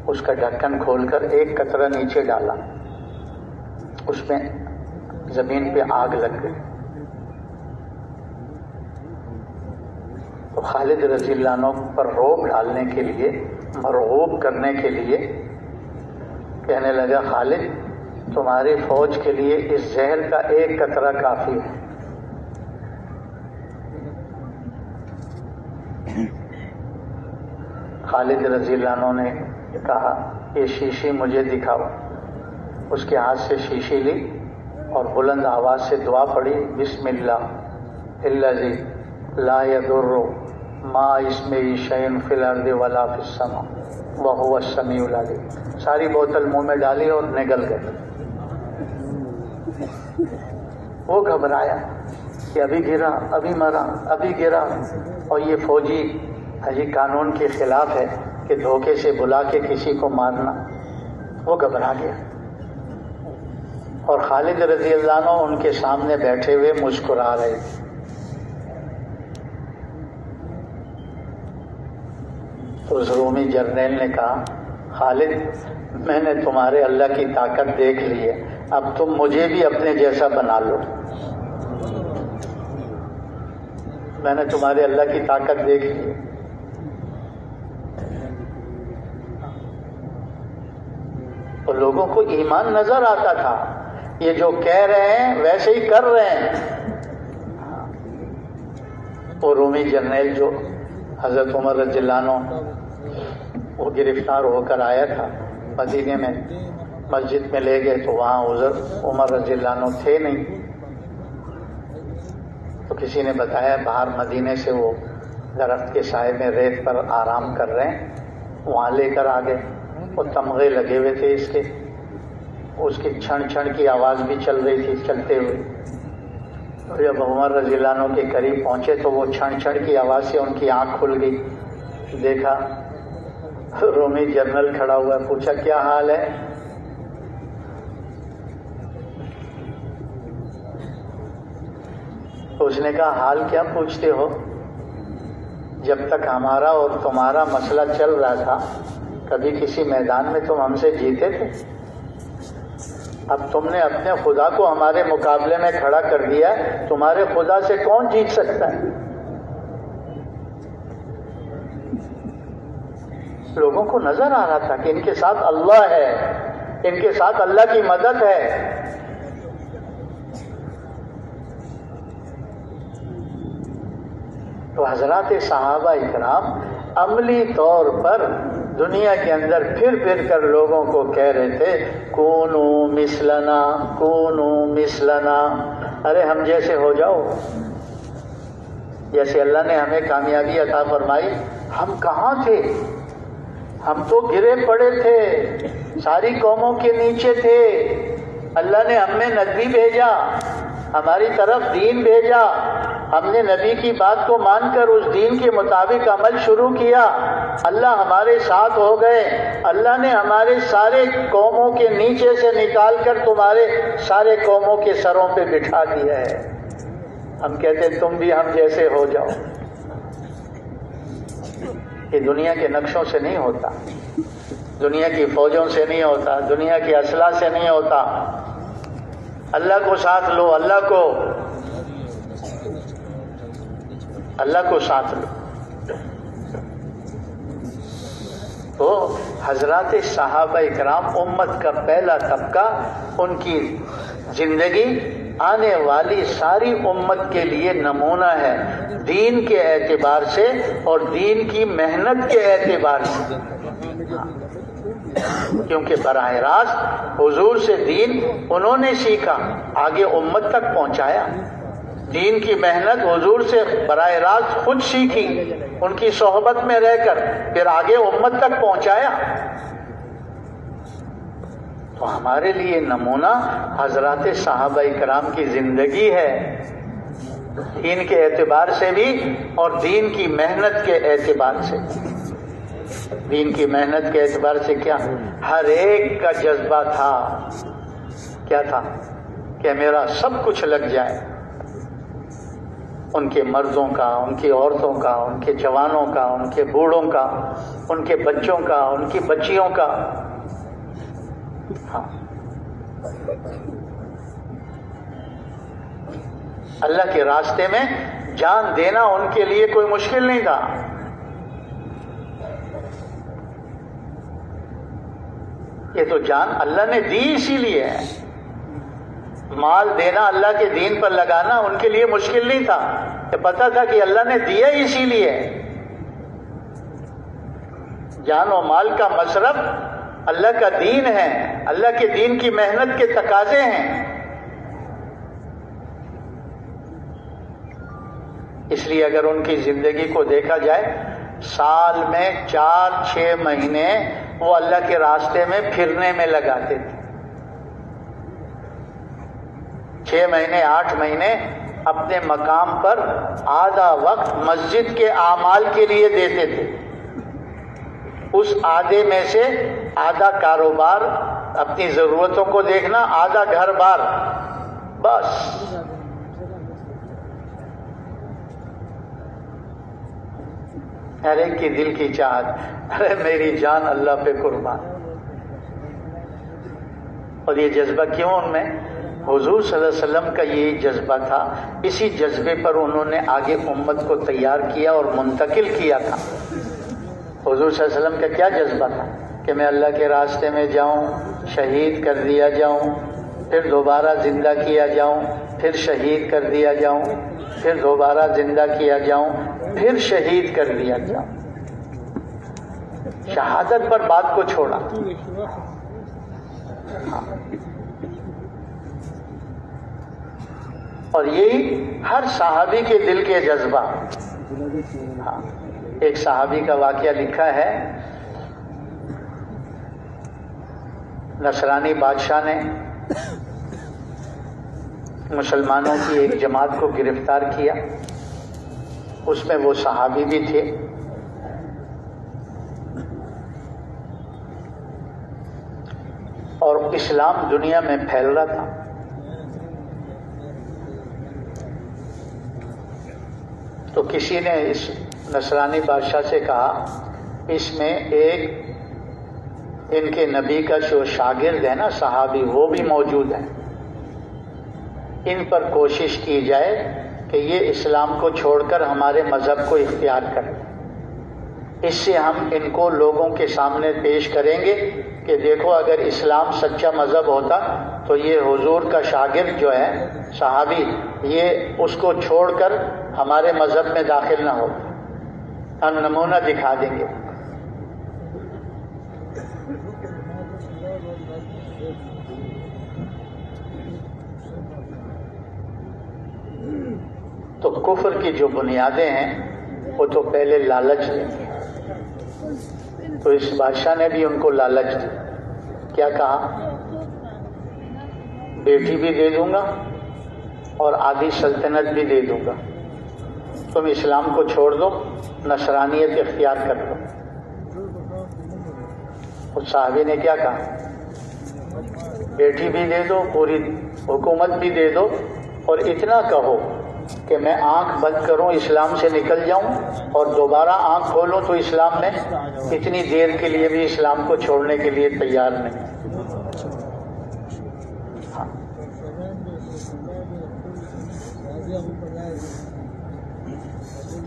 اس کا ڈھکن کھول کر ایک قطرہ نیچے ڈالا، اس میں زمین پہ آگ لگ گئی. تو خالد رضی اللہ عنہ پر رعب ڈالنے کے لیے، مرعوب کرنے کے لیے کہنے لگا خالد تمہاری فوج کے لیے اس زہر کا ایک قطرہ کافی ہے. خالد رضی اللہ عنہ نے کہا یہ شیشی مجھے دکھاؤ. اس کے ہاتھ سے شیشی لی اور بلند آواز سے دعا پڑھی، بسم اللہ الذی لا یضر ما اسمہ شیء فی الارض ولا فی السماء وہو السمیع العلیم. ساری بوتل منہ میں ڈالی اور نگل گئے. وہ گھبرایا، کہ ابھی گرا، ابھی مرا، ابھی گرا، اور یہ فوجی قانون کے خلاف ہے کہ دھوکے سے بلا کے کسی کو مارنا. وہ گھبرا گیا، اور خالد رضی اللہ عنہ ان کے سامنے بیٹھے ہوئے مسکرا رہے تھے. تو اس رومی جرنیل نے کہا خالد میں نے تمہارے اللہ کی طاقت دیکھ لی ہے، اب تم مجھے بھی اپنے جیسا بنا لو. میں نے تمہارے اللہ کی طاقت دیکھ لی. تو لوگوں کو ایمان نظر آتا تھا، یہ جو کہہ رہے ہیں ویسے ہی کر رہے ہیں. وہ رومی جرنیل جو حضرت عمر رضی اللہ عنہ وہ گرفتار ہو کر آیا تھا مدینے میں، مسجد میں لے گئے تو وہاں حضرت عمر رضی اللہ عنہ تھے نہیں. تو کسی نے بتایا باہر مدینے سے وہ درخت کے سائے میں ریت پر آرام کر رہے ہیں، وہاں لے کر آ گئے. وہ تمغے لگے ہوئے تھے اس کی چھن چھن کی آواز بھی چل رہی تھی چلتے ہوئے. تو جب عمر رضی اللہ عنہ کے قریب پہنچے تو وہ چھن چھن کی آواز سے ان کی آنکھ کھل گئی. دیکھا رومی جنرل کھڑا ہوا، پوچھا کیا حال ہے؟ تو اس نے کہا حال کیا پوچھتے ہو، جب تک ہمارا اور تمہارا مسئلہ چل رہا تھا کبھی کسی میدان میں تم ہم سے جیتے تھے؟ اب تم نے اپنے خدا کو ہمارے مقابلے میں کھڑا کر دیا، تمہارے خدا سے کون جیت سکتا ہے؟ لوگوں کو نظر آ رہا تھا کہ ان کے ساتھ اللہ ہے، ان کے ساتھ اللہ کی مدد ہے. تو حضرات صحابہ اکرام عملی طور پر دنیا کے اندر پھر کر لوگوں کو کہہ رہے تھے کونو مثلنا، کونو مثلنا، ارے ہم جیسے ہو جاؤ. جیسے اللہ نے ہمیں کامیابی عطا فرمائی، ہم کہاں تھے؟ ہم تو گرے پڑے تھے، ساری قوموں کے نیچے تھے. اللہ نے ہم میں نبی بھیجا، ہماری طرف دین بھیجا، ہم نے نبی کی بات کو مان کر اس دین کے مطابق عمل شروع کیا. اللہ ہمارے ساتھ ہو گئے. اللہ نے ہمارے سارے قوموں کے نیچے سے نکال کر تمہارے سارے قوموں کے سروں پہ بٹھا دیا ہے. ہم کہتے ہیں تم بھی ہم جیسے ہو جاؤ. یہ دنیا کے نقشوں سے نہیں ہوتا، دنیا کی فوجوں سے نہیں ہوتا، دنیا کی اسلحہ سے نہیں ہوتا. اللہ کو ساتھ لو، اللہ کو ساتھ لو. تو حضرات صحابہ اکرام امت کا پہلا طبقہ، ان کی زندگی آنے والی ساری امت کے لیے نمونہ ہے، دین کے اعتبار سے اور دین کی محنت کے اعتبار سے. کیونکہ براہ راست حضور سے دین انہوں نے سیکھا، آگے امت تک پہنچایا. دین کی محنت حضور سے براہ راست خود سیکھی، ان کی صحبت میں رہ کر، پھر آگے امت تک پہنچایا. تو ہمارے لیے نمونہ حضرات صحابہ کرام کی زندگی ہے، دین کے اعتبار سے بھی اور دین کی محنت کے اعتبار سے. دین کی محنت کے اعتبار سے کیا؟ ہر ایک کا جذبہ تھا، کیا تھا؟ کہ میرا سب کچھ لگ جائے. ان کے مردوں کا، ان کی عورتوں کا، ان کے جوانوں کا، ان کے بوڑھوں کا، ان کے بچوں کا، ان کی بچیوں کا. ہاں، اللہ کے راستے میں جان دینا ان کے لیے کوئی مشکل نہیں تھا. یہ تو جان اللہ نے دی اسی لیے ہے. مال دینا اللہ کے دین پر لگانا ان کے لیے مشکل نہیں تھا، یہ پتا تھا کہ اللہ نے دیا اسی لیے. جان و مال کا مصرف اللہ کا دین ہے، اللہ کے دین کی محنت کے تقاضے ہیں. اس لیے اگر ان کی زندگی کو دیکھا جائے، سال میں 4-6 مہینے وہ اللہ کے راستے میں پھرنے میں لگاتے تھے. 6 مہینے 8 مہینے اپنے مقام پر آدھا وقت مسجد کے اعمال کے لیے دیتے تھے. اس آدھے میں سے آدھا کاروبار اپنی ضرورتوں کو دیکھنا، آدھا گھر بار، بس. ہر ایک کی دل کی چاہت، ارے میری جان اللہ پہ قربان. اور یہ جذبہ کیوں ان میں؟ حضور صلی اللہ علیہ وسلم کا یہ جذبہ تھا. اسی جذبے پر انہوں نے آگے امت کو تیار کیا اور منتقل کیا تھا. حضور صلی اللہ علیہ وسلم کا کیا جذبہ تھا کہ میں اللہ کے راستے میں جاؤں، شہید کر دیا جاؤں، پھر دوبارہ زندہ کیا جاؤں، پھر شہید کر دیا جاؤں، پھر دوبارہ زندہ کیا جاؤں، پھر شہید کر دیا جاؤں. شہادت پر بات کو چھوڑا. اور یہی ہر صحابی کے دل کے جذبہ. ایک صحابی کا واقعہ لکھا ہے، نصرانی بادشاہ نے مسلمانوں کی ایک جماعت کو گرفتار کیا. اس میں وہ صحابی بھی تھے. اور اسلام دنیا میں پھیل رہا تھا. تو کسی نے اس نصرانی بادشاہ سے کہا، اس میں ایک ان کے نبی کا جو شاگرد ہے نا صحابی، وہ بھی موجود ہے. ان پر کوشش کی جائے کہ یہ اسلام کو چھوڑ کر ہمارے مذہب کو اختیار کریں. اس سے ہم ان کو لوگوں کے سامنے پیش کریں گے کہ دیکھو اگر اسلام سچا مذہب ہوتا تو یہ حضور کا شاگرد جو ہے صحابی، یہ اس کو چھوڑ کر ہمارے مذہب میں داخل نہ ہوتا. ہم نمونہ دکھا دیں گے. تو کفر کی جو بنیادیں ہیں وہ تو پہلے لالچ دیں. تو اس بادشاہ نے بھی ان کو لالچ دی. کیا کہا؟ بیٹی بھی دے دوں گا اور آدھی سلطنت بھی دے دوں گا، تم اسلام کو چھوڑ دو، نصرانیت اختیار کر دو. اس صحابی نے کیا کہا؟ بیٹی بھی دے دو، پوری حکومت بھی دے دو، اور اتنا کہو کہ میں آنکھ بند کروں اسلام سے نکل جاؤں اور دوبارہ آنکھ کھولوں تو اسلام میں اتنی دیر کے لیے بھی اسلام کو چھوڑنے کے لیے تیار نہیں.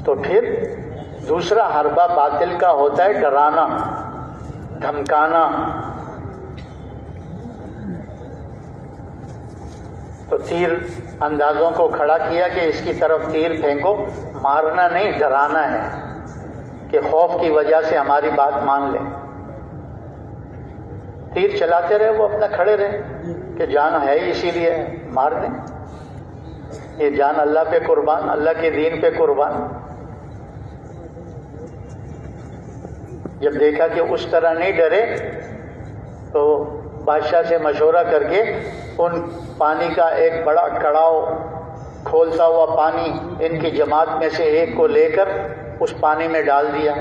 تو پھر دوسرا حربہ باطل کا ہوتا ہے ڈرانا، دھمکانا. تو تیر اندازوں کو کھڑا کیا کہ اس کی طرف تیر پھینکو، مارنا نہیں ڈرانا ہے کہ خوف کی وجہ سے ہماری بات مان لیں. تیر چلاتے رہے، وہ اپنا کھڑے رہے کہ جان ہے اسی لیے مار دیں. یہ جان اللہ پہ قربان، اللہ کے دین پہ قربان. جب دیکھا کہ اس طرح نہیں ڈرے تو بادشاہ سے مشورہ کر کے ان پانی کا ایک بڑا کڑاؤ، کھولتا ہوا پانی ان کی جماعت میں سے ایک کو لے کر اس پانی میں ڈال دیا.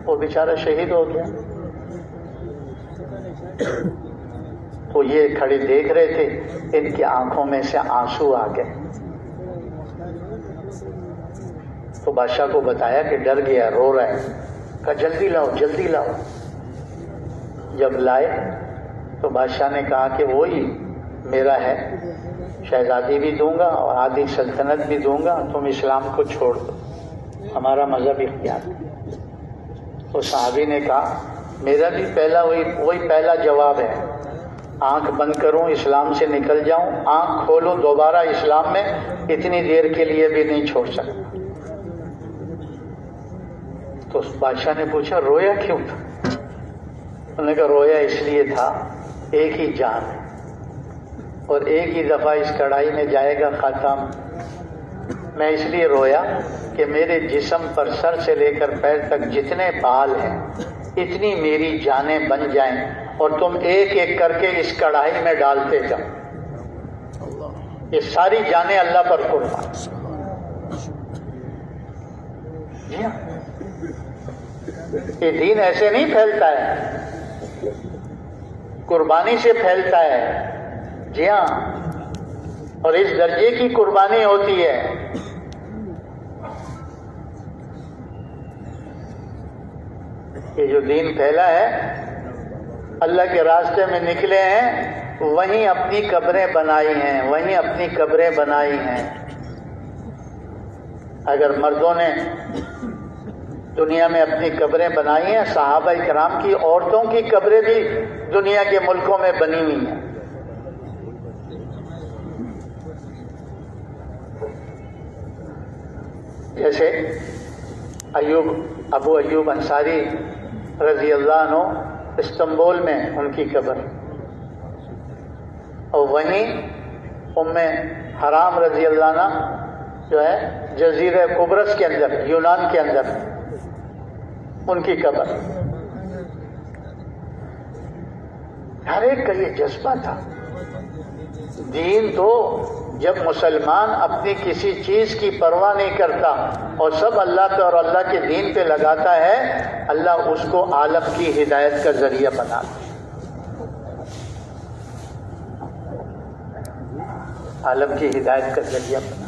وہ بیچارہ شہید ہو گیا. تو یہ کھڑے دیکھ رہے تھے، ان کی آنکھوں میں سے آنسو آ گئے. تو بادشاہ کو بتایا کہ ڈر گیا، رو رہا ہے. کہا جلدی لاؤ جلدی لاؤ. جب لائے تو بادشاہ نے کہا کہ وہی میرا ہے، شہزادی بھی دوں گا اور آدھی سلطنت بھی دوں گا، تم اسلام کو چھوڑ دو، ہمارا مذہب اختیار. تو صحابی نے کہا میرا بھی پہلا وہی پہلا جواب ہے، آنکھ بند کروں اسلام سے نکل جاؤں، آنکھ کھولوں دوبارہ اسلام میں اتنی دیر کے لیے بھی نہیں چھوڑ سکتا. تو بادشاہ نے پوچھا رویا کیوں تھا؟ انہوں نے کہا رویا اس لیے تھا، ایک ہی جان ہے اور ایک ہی دفعہ اس کڑائی میں جائے گا ختم. میں اس لیے رویا کہ میرے جسم پر سر سے لے کر پیر تک جتنے بال ہیں اتنی میری جانیں بن جائیں اور تم ایک ایک کر کے اس کڑائی میں ڈالتے جاؤ. یہ ساری جانیں اللہ پر قربان. جی ہاں، یہ دین ایسے نہیں پھیلتا ہے، قربانی سے پھیلتا ہے. جی ہاں، اور اس درجے کی قربانی ہوتی ہے. یہ جو دین پھیلا ہے، اللہ کے راستے میں نکلے ہیں، وہیں اپنی قبریں بنائی ہیں، وہیں اپنی قبریں بنائی ہیں. اگر مردوں نے دنیا میں اپنی قبریں بنائی ہیں، صحابہ کرام کی عورتوں کی قبریں بھی دنیا کے ملکوں میں بنی ہوئی ہیں. جیسے ابو ایوب انصاری رضی اللہ عنہ استنبول میں ان کی قبر، اور وہیں ام حرام رضی اللہ عنہ جو ہے جزیرہ قبرص کے اندر، یونان کے اندر، ان کی قبر. ہر ایک کا یہ جذبہ تھا. دین تو جب مسلمان اپنی کسی چیز کی پرواہ نہیں کرتا اور سب اللہ پہ اور اللہ کے دین پہ لگاتا ہے، اللہ اس کو عالم کی ہدایت کا ذریعہ بناتا ہے. عالم کی ہدایت کا ذریعہ بنا.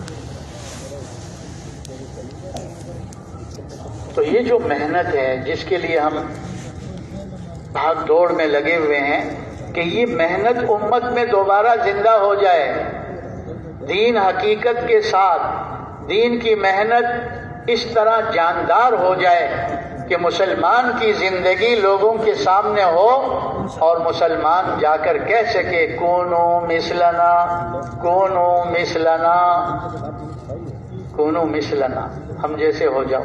تو یہ جو محنت ہے جس کے لیے ہم بھاگ دوڑ میں لگے ہوئے ہیں کہ یہ محنت امت میں دوبارہ زندہ ہو جائے. دین حقیقت کے ساتھ دین کی محنت اس طرح جاندار ہو جائے کہ مسلمان کی زندگی لوگوں کے سامنے ہو اور مسلمان جا کر کہہ سکے کونو مثلنا، کونو مثلنا، کونو مثلنا، ہم جیسے ہو جاؤ.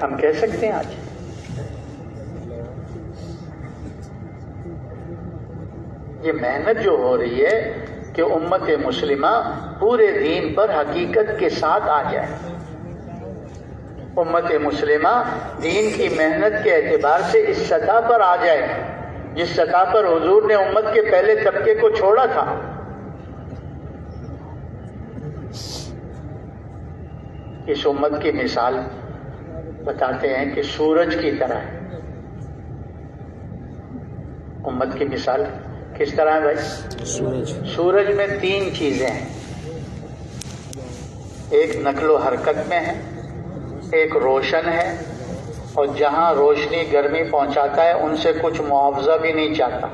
ہم کہہ سکتے ہیں آج؟ یہ محنت جو ہو رہی ہے کہ امت مسلمہ پورے دین پر حقیقت کے ساتھ آ جائے. امت مسلمہ دین کی محنت کے اعتبار سے اس سطح پر آ جائے جس سطح پر حضور نے امت کے پہلے طبقے کو چھوڑا تھا. اس امت کی مثال بتاتے ہیں کہ سورج کی طرح ہے. امت کی مثال کس طرح ہے بھائی؟ سورج میں 3 چیزیں ہیں. ایک نقل و حرکت میں ہے، ایک روشن ہے، اور جہاں روشنی گرمی پہنچاتا ہے ان سے کچھ معاوضہ بھی نہیں چاہتا.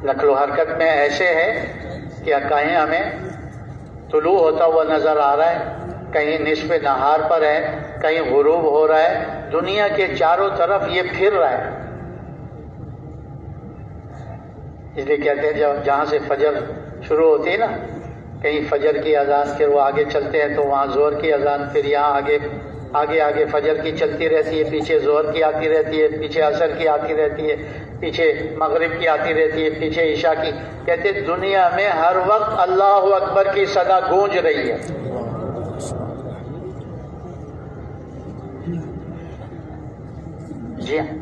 نقل و حرکت میں ایسے ہے کہ کہیں ہمیں طلوع ہوتا ہوا نظر آ رہا ہے، کہیں نصف نہار پر ہے، کہیں غروب ہو رہا ہے، دنیا کے چاروں طرف یہ پھر رہا ہے. اس لیے کہتے ہیں جب جہاں سے فجر شروع ہوتی ہے نا، کہیں فجر کی اذان، پھر وہ آگے چلتے ہیں تو وہاں ظہر کی اذان، پھر یہاں آگے فجر کی چلتی رہتی ہے، پیچھے ظہر کی آتی رہتی ہے، پیچھے عصر کی آتی رہتی ہے، پیچھے مغرب کی آتی رہتی ہے، پیچھے عشاء کی. کہتے دنیا میں ہر وقت اللہ اکبر کی صدا گونج رہی ہے. جی ہاں،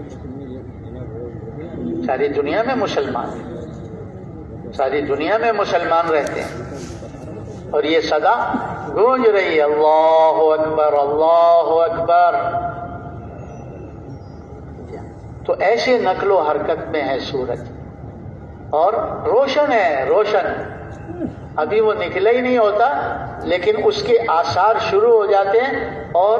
ساری دنیا میں مسلمان ہیں، ساری دنیا میں مسلمان رہتے ہیں اور یہ صدا گونج رہی ہے، اللہ اکبر، اللہ اکبر. تو ایسے نقل و حرکت میں ہے سورج، اور روشن ہے، روشن ابھی وہ نکلا ہی نہیں ہوتا لیکن اس کے آثار شروع ہو جاتے ہیں. اور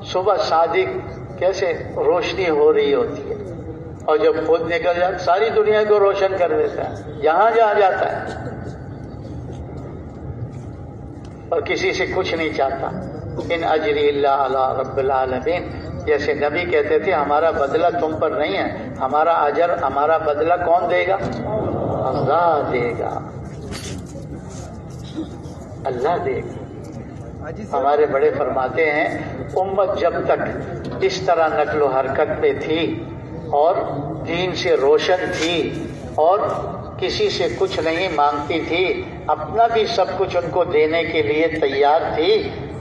صبح صادق کیسے روشنی ہو رہی ہوتی ہے، اور جب خود نکل جاتا ساری دنیا کو روشن کر دیتا ہے جہاں جاتا ہے، اور کسی سے کچھ نہیں چاہتا. ان اجری الا علی رب العالمین. جیسے نبی کہتے تھے ہمارا بدلہ تم پر نہیں ہے، ہمارا اجر، ہمارا بدلہ کون دے گا؟ اللہ دے گا، اللہ دے گا. ہمارے بڑے فرماتے ہیں امت جب تک اس طرح نقل و حرکت پہ تھی اور دین سے روشن تھی اور کسی سے کچھ نہیں مانگتی تھی، اپنا بھی سب کچھ ان کو دینے کے لیے تیار تھی،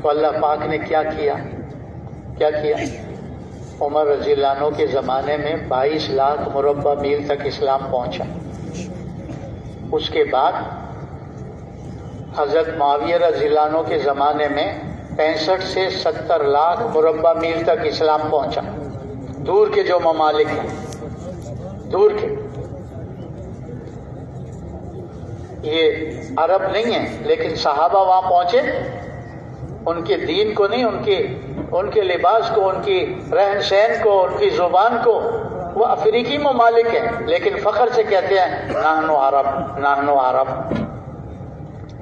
تو اللہ پاک نے کیا کیا؟ عمر رضی اللہ عنہ کے زمانے میں 22 لاکھ مربع میل تک اسلام پہنچا. اس کے بعد حضرت معاویہ رضی اللہ عنہ کے زمانے میں 65 سے 70 لاکھ مربع میل تک اسلام پہنچا. دور کے جو ممالک ہیں، دور کے، یہ عرب نہیں ہیں لیکن صحابہ وہاں پہنچے، ان کے دین کو نہیں، ان کے لباس کو، ان کی رہن سہن کو، ان کی زبان کو. وہ افریقی ممالک ہیں لیکن فخر سے کہتے ہیں نحن عرب، نحن عرب،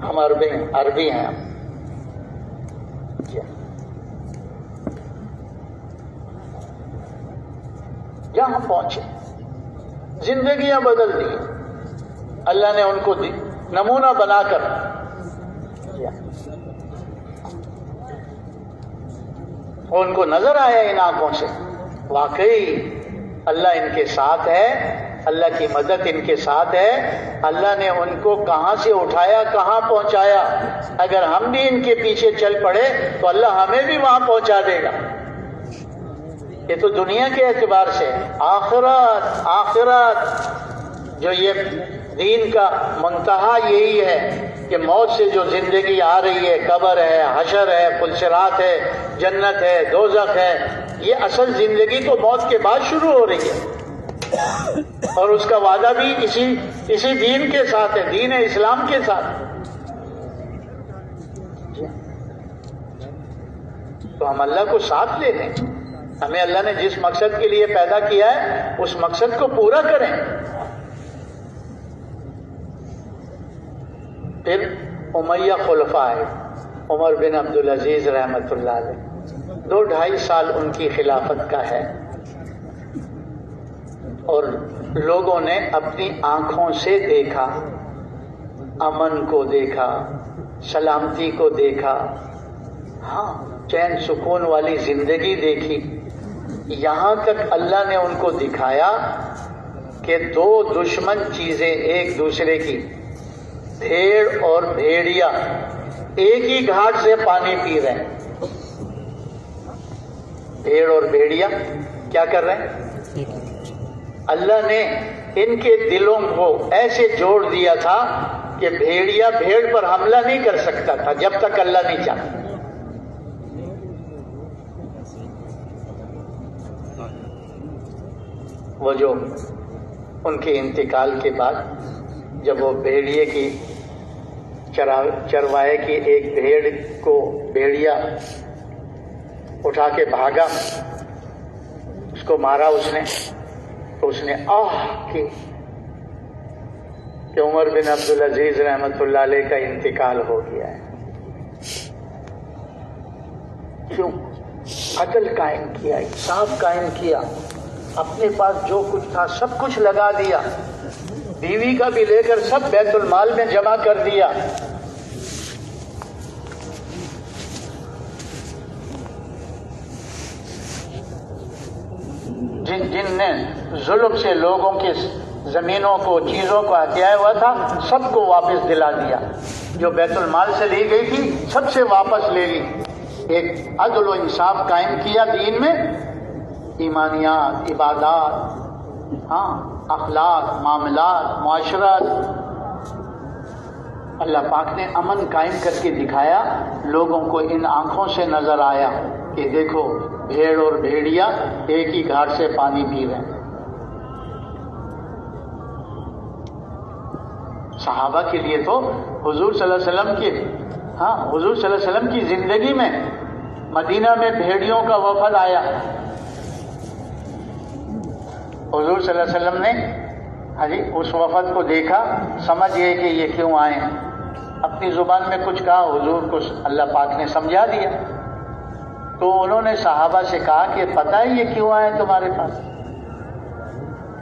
ہم عربی ہیں. ہم یہاں پہنچے، زندگیاں بدل دی اللہ نے ان کو دی نمونہ بنا کر. اور ان کو نظر آیا ان آنکھوں سے واقعی اللہ ان کے ساتھ ہے، اللہ کی مدد ان کے ساتھ ہے. اللہ نے ان کو کہاں سے اٹھایا، کہاں پہنچایا. اگر ہم بھی ان کے پیچھے چل پڑے تو اللہ ہمیں بھی وہاں پہنچا دے گا. یہ تو دنیا کے اعتبار سے. آخرت جو یہ دین کا منتہا یہی ہے کہ موت سے جو زندگی آ رہی ہے، قبر ہے، حشر ہے، پلسرات ہے، جنت ہے، دوزخ ہے، یہ اصل زندگی تو موت کے بعد شروع ہو رہی ہے. اور اس کا وعدہ بھی اسی دین کے ساتھ ہے، دین اسلام کے ساتھ. تو ہم اللہ کو ساتھ لے لیں. ہمیں اللہ نے جس مقصد کے لیے پیدا کیا ہے اس مقصد کو پورا کریں. پھر امیہ خلفاء آئے، عمر بن عبدالعزیز رحمۃ اللہ علیہ. 2-2.5 سال ان کی خلافت کا ہے، اور لوگوں نے اپنی آنکھوں سے دیکھا، امن کو دیکھا، سلامتی کو دیکھا، ہاں چین سکون والی زندگی دیکھی. یہاں تک اللہ نے ان کو دکھایا کہ 2 دشمن چیزیں ایک دوسرے کی، بھیڑ اور بھیڑیا، ایک ہی گھاٹ سے پانی پی رہے ہیں. بھیڑ اور بھیڑیا کیا کر رہے ہیں؟ اللہ نے ان کے دلوں کو ایسے جوڑ دیا تھا کہ بھیڑیا بھیڑ پر حملہ نہیں کر سکتا تھا جب تک اللہ نہیں چاہتا. وہ جو ان کے انتقال کے بعد جب وہ بھیڑیے کی چروائے کی ایک بھیڑ کو بھیڑیا اٹھا کے بھاگا، اس کو مارا اس نے، تو اس نے کی کہ عمر بن عبدالعزیز رحمۃ اللہ علیہ کا انتقال ہو گیا ہے. کیوں؟ عدل قائم کیا، انصاف قائم کیا، اپنے پاس جو کچھ تھا سب کچھ لگا دیا، بیوی کا بھی لے کر سب بیت المال میں جمع کر دیا. جن نے ظلم سے لوگوں کی زمینوں کو، چیزوں کو ہتھیایا ہوا تھا، سب کو واپس دلا دیا. جو بیت المال سے لی گئی تھی سب سے واپس لے لی. ایک عدل و انصاف قائم کیا دین میں. ایمانیات، عبادات، اخلاق، معاملات، معاشرت، اللہ پاک نے امن قائم کر کے دکھایا. لوگوں کو ان آنکھوں سے نظر آیا کہ دیکھو بھیڑ اور بھیڑیا ایک ہی گھاٹ سے پانی پی رہے ہیں. صحابہ کے لیے تو حضور صلی اللہ علیہ وسلم کی حضور صلی اللہ علیہ وسلم کی زندگی میں مدینہ میں بھیڑیوں کا وفد آیا. حضور صلی اللہ علیہ وسلم نے اس وفد کو دیکھا، سمجھ گئے کہ یہ کیوں آئے. اپنی زبان میں کچھ کہا، حضور کو اللہ پاک نے سمجھا دیا. تو انہوں نے صحابہ سے کہا کہ پتہ ہے یہ کیوں آئے تمہارے پاس؟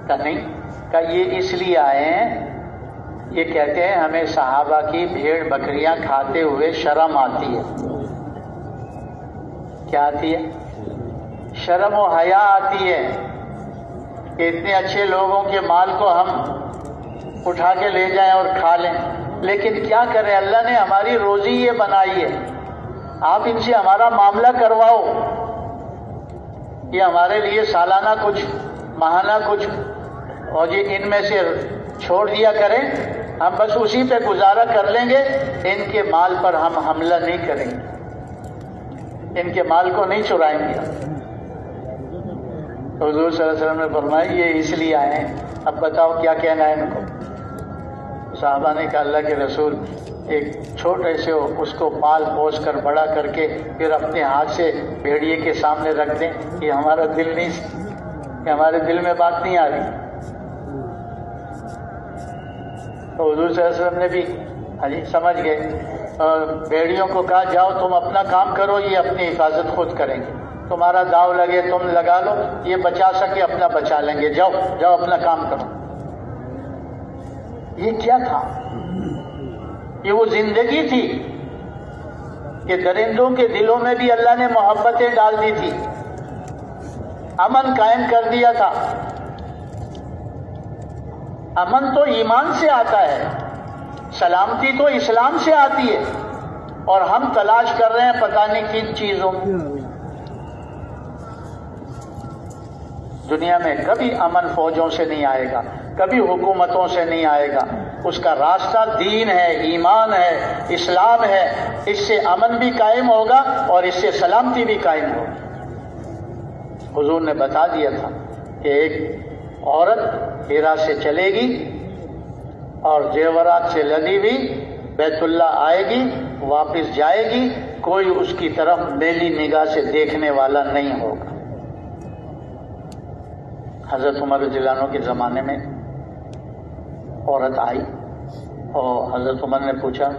کہا نہیں. کہا یہ اس لیے آئے ہیں، یہ کہتے ہیں ہمیں صحابہ کی بھیڑ بکریاں کھاتے ہوئے شرم آتی ہے. کیا آتی ہے؟ شرم و حیا آتی ہے کہ اتنے اچھے لوگوں کے مال کو ہم اٹھا کے لے جائیں اور کھا لیں. لیکن کیا کریں، اللہ نے ہماری روزی یہ بنائی ہے، آپ ان سے ہمارا معاملہ کرواؤ. یہ ہمارے لیے سالانہ کچھ، ماہانہ کچھ، اور یہ ان میں سے چھوڑ دیا کریں ہم بس اسی پہ گزارا کر لیں گے، ان کے مال پر ہم حملہ نہیں کریں گے، ان کے مال کو نہیں چرائیں گے۔ حضور صلی اللہ علیہ وسلم نے فرمایا یہ اس لیے آئے ہیں، اب بتاؤ کیا کہنا ہے ان کو؟ صحابہ نے کہا اللہ کے رسول، ایک چھوٹے سے اس کو پال پوس کر بڑا کر کے پھر اپنے ہاتھ سے بھیڑیے کے سامنے رکھ دیں، یہ ہمارا دل نہیں، کہ ہمارے دل میں بات نہیں آ رہی۔ تو حضور صلی اللہ علیہ وسلم نے بھی سمجھ گئے، بھیڑیوں کو کہا جاؤ تم اپنا کام کرو، یہ اپنی حفاظت خود کریں گے، تمہارا داؤ لگے تم لگا لو، یہ بچا سکے اپنا بچا لیں گے، جاؤ جاؤ اپنا کام کرو۔ یہ کیا تھا؟ یہ وہ زندگی تھی کہ درندوں کے دلوں میں بھی اللہ نے محبتیں ڈال دی تھی، امن قائم کر دیا تھا۔ امن تو ایمان سے آتا ہے، سلامتی تو اسلام سے آتی ہے، اور ہم تلاش کر رہے ہیں پتہ نہیں کن چیزوں۔ دنیا میں کبھی امن فوجوں سے نہیں آئے گا، کبھی حکومتوں سے نہیں آئے گا، اس کا راستہ دین ہے، ایمان ہے، اسلام ہے، اس سے امن بھی قائم ہوگا اور اس سے سلامتی بھی قائم ہوگی۔ حضور نے بتا دیا تھا کہ ایک عورت ہیرا سے چلے گی اور زیورات سے لدی ہوئی بیت اللہ آئے گی، واپس جائے گی، کوئی اس کی طرف میلی نگاہ سے دیکھنے والا نہیں ہوگا۔ حضرت عمر رضی اللہ عنہ کے زمانے میں عورت آئی اور حضرت عمر نے پوچھا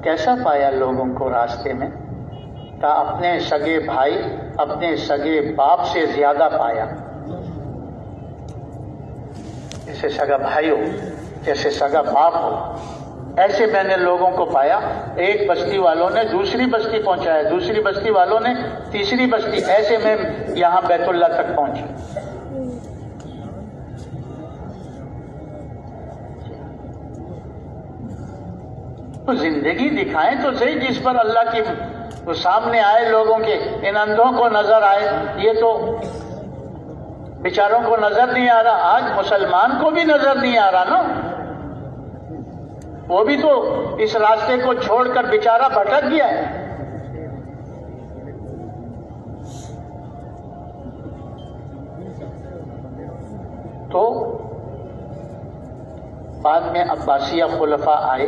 کیسا پایا لوگوں کو راستے میں؟ کہا اپنے سگے بھائی، اپنے سگے باپ سے زیادہ پایا۔ جیسے سگا بھائی ہو، جیسے سگا باپ ہو، ایسے میں نے لوگوں کو پایا۔ ایک بستی والوں نے دوسری بستی پہنچایا، دوسری بستی والوں نے تیسری بستی، ایسے میں یہاں بیت اللہ تک پہنچی۔ تو زندگی دکھائیں تو صحیح جس پر اللہ کی وہ سامنے آئے، لوگوں کے، ان اندھوں کو نظر آئے۔ یہ تو بیچاروں کو نظر نہیں آ رہا، آج مسلمان کو بھی نظر نہیں آ رہا نا، وہ بھی تو اس راستے کو چھوڑ کر بیچارہ بھٹک گیا ہے۔ تو بعد میں عباسیہ خلفاء آئے،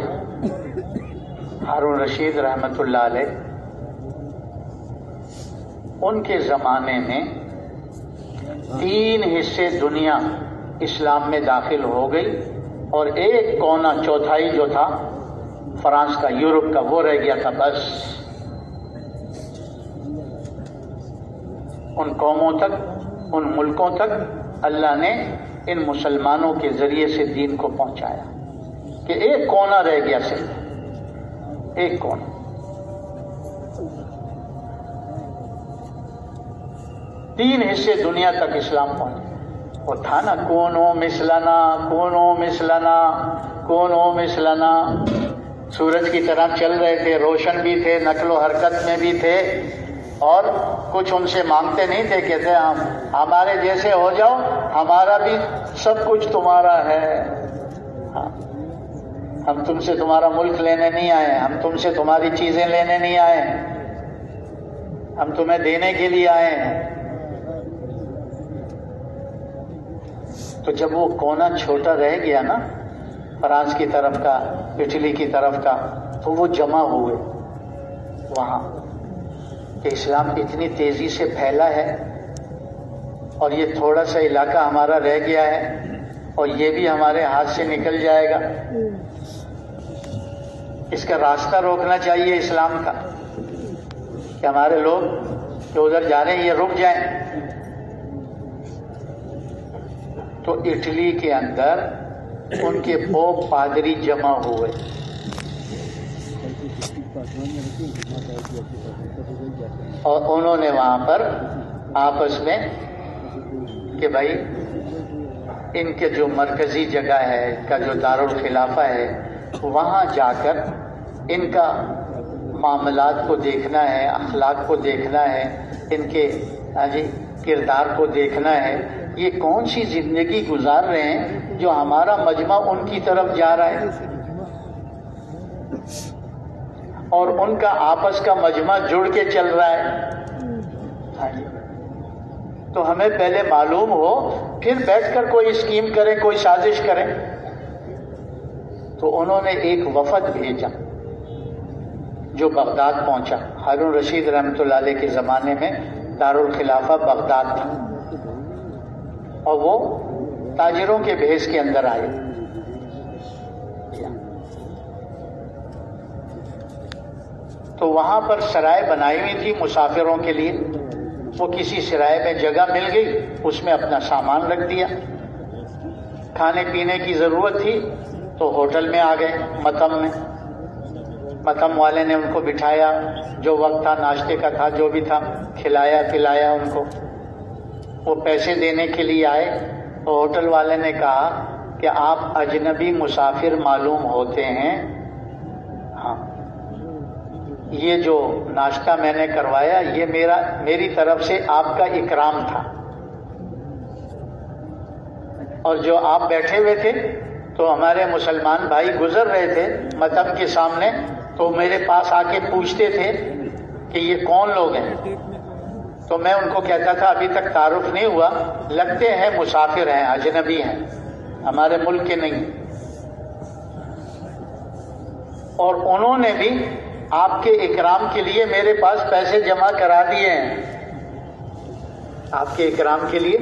ہارون رشید رحمت اللہ علیہ، ان کے زمانے میں 3 حصے دنیا اسلام میں داخل ہو گئی اور ایک کونا چوتھائی جو تھا فرانس کا، یورپ کا، وہ رہ گیا تھا۔ بس ان قوموں تک، ان ملکوں تک اللہ نے ان مسلمانوں کے ذریعے سے دین کو پہنچایا کہ ایک کونا رہ گیا، صرف ایک کونا۔ تین حصے دنیا تک اسلام پہنچا۔ وہ تھا نا کونو مثلنا، کونو مثلنا، کونو مثلنا، سورج کی طرح چل رہے تھے، روشن بھی تھے، نقل و حرکت میں بھی تھے، اور کچھ ان سے مانگتے نہیں تھے، کہتے ہمارے جیسے ہو جاؤ، ہمارا بھی سب کچھ تمہارا ہے، ہم تم سے تمہارا ملک لینے نہیں آئے، ہم تم سے تمہاری چیزیں لینے نہیں آئے، ہم تمہیں دینے کے لیے آئے ہیں۔ تو جب وہ کونا چھوٹا رہ گیا نا، فرانس کی طرف کا، اٹلی کی طرف کا، تو وہ جمع ہوئے وہاں کہ اسلام اتنی تیزی سے پھیلا ہے اور یہ تھوڑا سا علاقہ ہمارا رہ گیا ہے اور یہ بھی ہمارے ہاتھ سے نکل جائے گا، اس کا راستہ روکنا چاہیے اسلام کا، کہ ہمارے لوگ جو ادھر جا رہے ہیں یہ رک جائیں۔ تو اٹلی کے اندر ان کے پوپ پادری جمع ہوئے، اور انہوں نے وہاں پر آپس میں کہ بھائی ان کے جو مرکزی جگہ ہے، ان کا جو دارالخلافہ ہے، وہاں جا کر ان کا معاملات کو دیکھنا ہے، اخلاق کو دیکھنا ہے، ان کے کردار کو دیکھنا ہے، یہ کون سی زندگی گزار رہے ہیں جو ہمارا مجمع ان کی طرف جا رہا ہے۔ اور ان کا آپس کا مجمع جڑ کے چل رہا ہے. تو ہمیں پہلے معلوم ہو، پھر بیٹھ کر کوئی اسکیم کریں، کوئی سازش کریں. تو انہوں نے ایک وفد بھیجا جو بغداد پہنچا. ہارون رشید رحمۃ اللہ علیہ کے زمانے میں دارالخلافہ بغداد تھا، اور وہ تاجروں کے بھیس کے اندر آئے. تو وہاں پر سرائے بنائی ہوئی تھی مسافروں کے لیے. وہ کسی سرائے میں جگہ مل گئی، اس میں اپنا سامان رکھ دیا. کھانے پینے کی ضرورت تھی تو ہوٹل میں آ گئے، متم میں. متم والے نے ان کو بٹھایا، جو وقت تھا ناشتے کا تھا، جو بھی تھا کھلایا پلایا ان کو. وہ پیسے دینے کے لیے آئے تو ہوٹل والے نے کہا کہ آپ اجنبی مسافر معلوم ہوتے ہیں، ہاں یہ جو ناشتہ میں نے کروایا یہ میری طرف سے آپ کا اکرام تھا. اور جو آپ بیٹھے ہوئے تھے تو ہمارے مسلمان بھائی گزر رہے تھے متم کے سامنے، تو میرے پاس آ کے پوچھتے تھے کہ یہ کون لوگ ہیں. تو میں ان کو کہتا تھا ابھی تک تعارف نہیں ہوا، لگتے ہیں مسافر ہیں، اجنبی ہیں، ہمارے ملک کے نہیں. اور انہوں نے بھی آپ کے اکرام کے لیے میرے پاس پیسے جمع کرا دیے ہیں. آپ کے اکرام کے لیے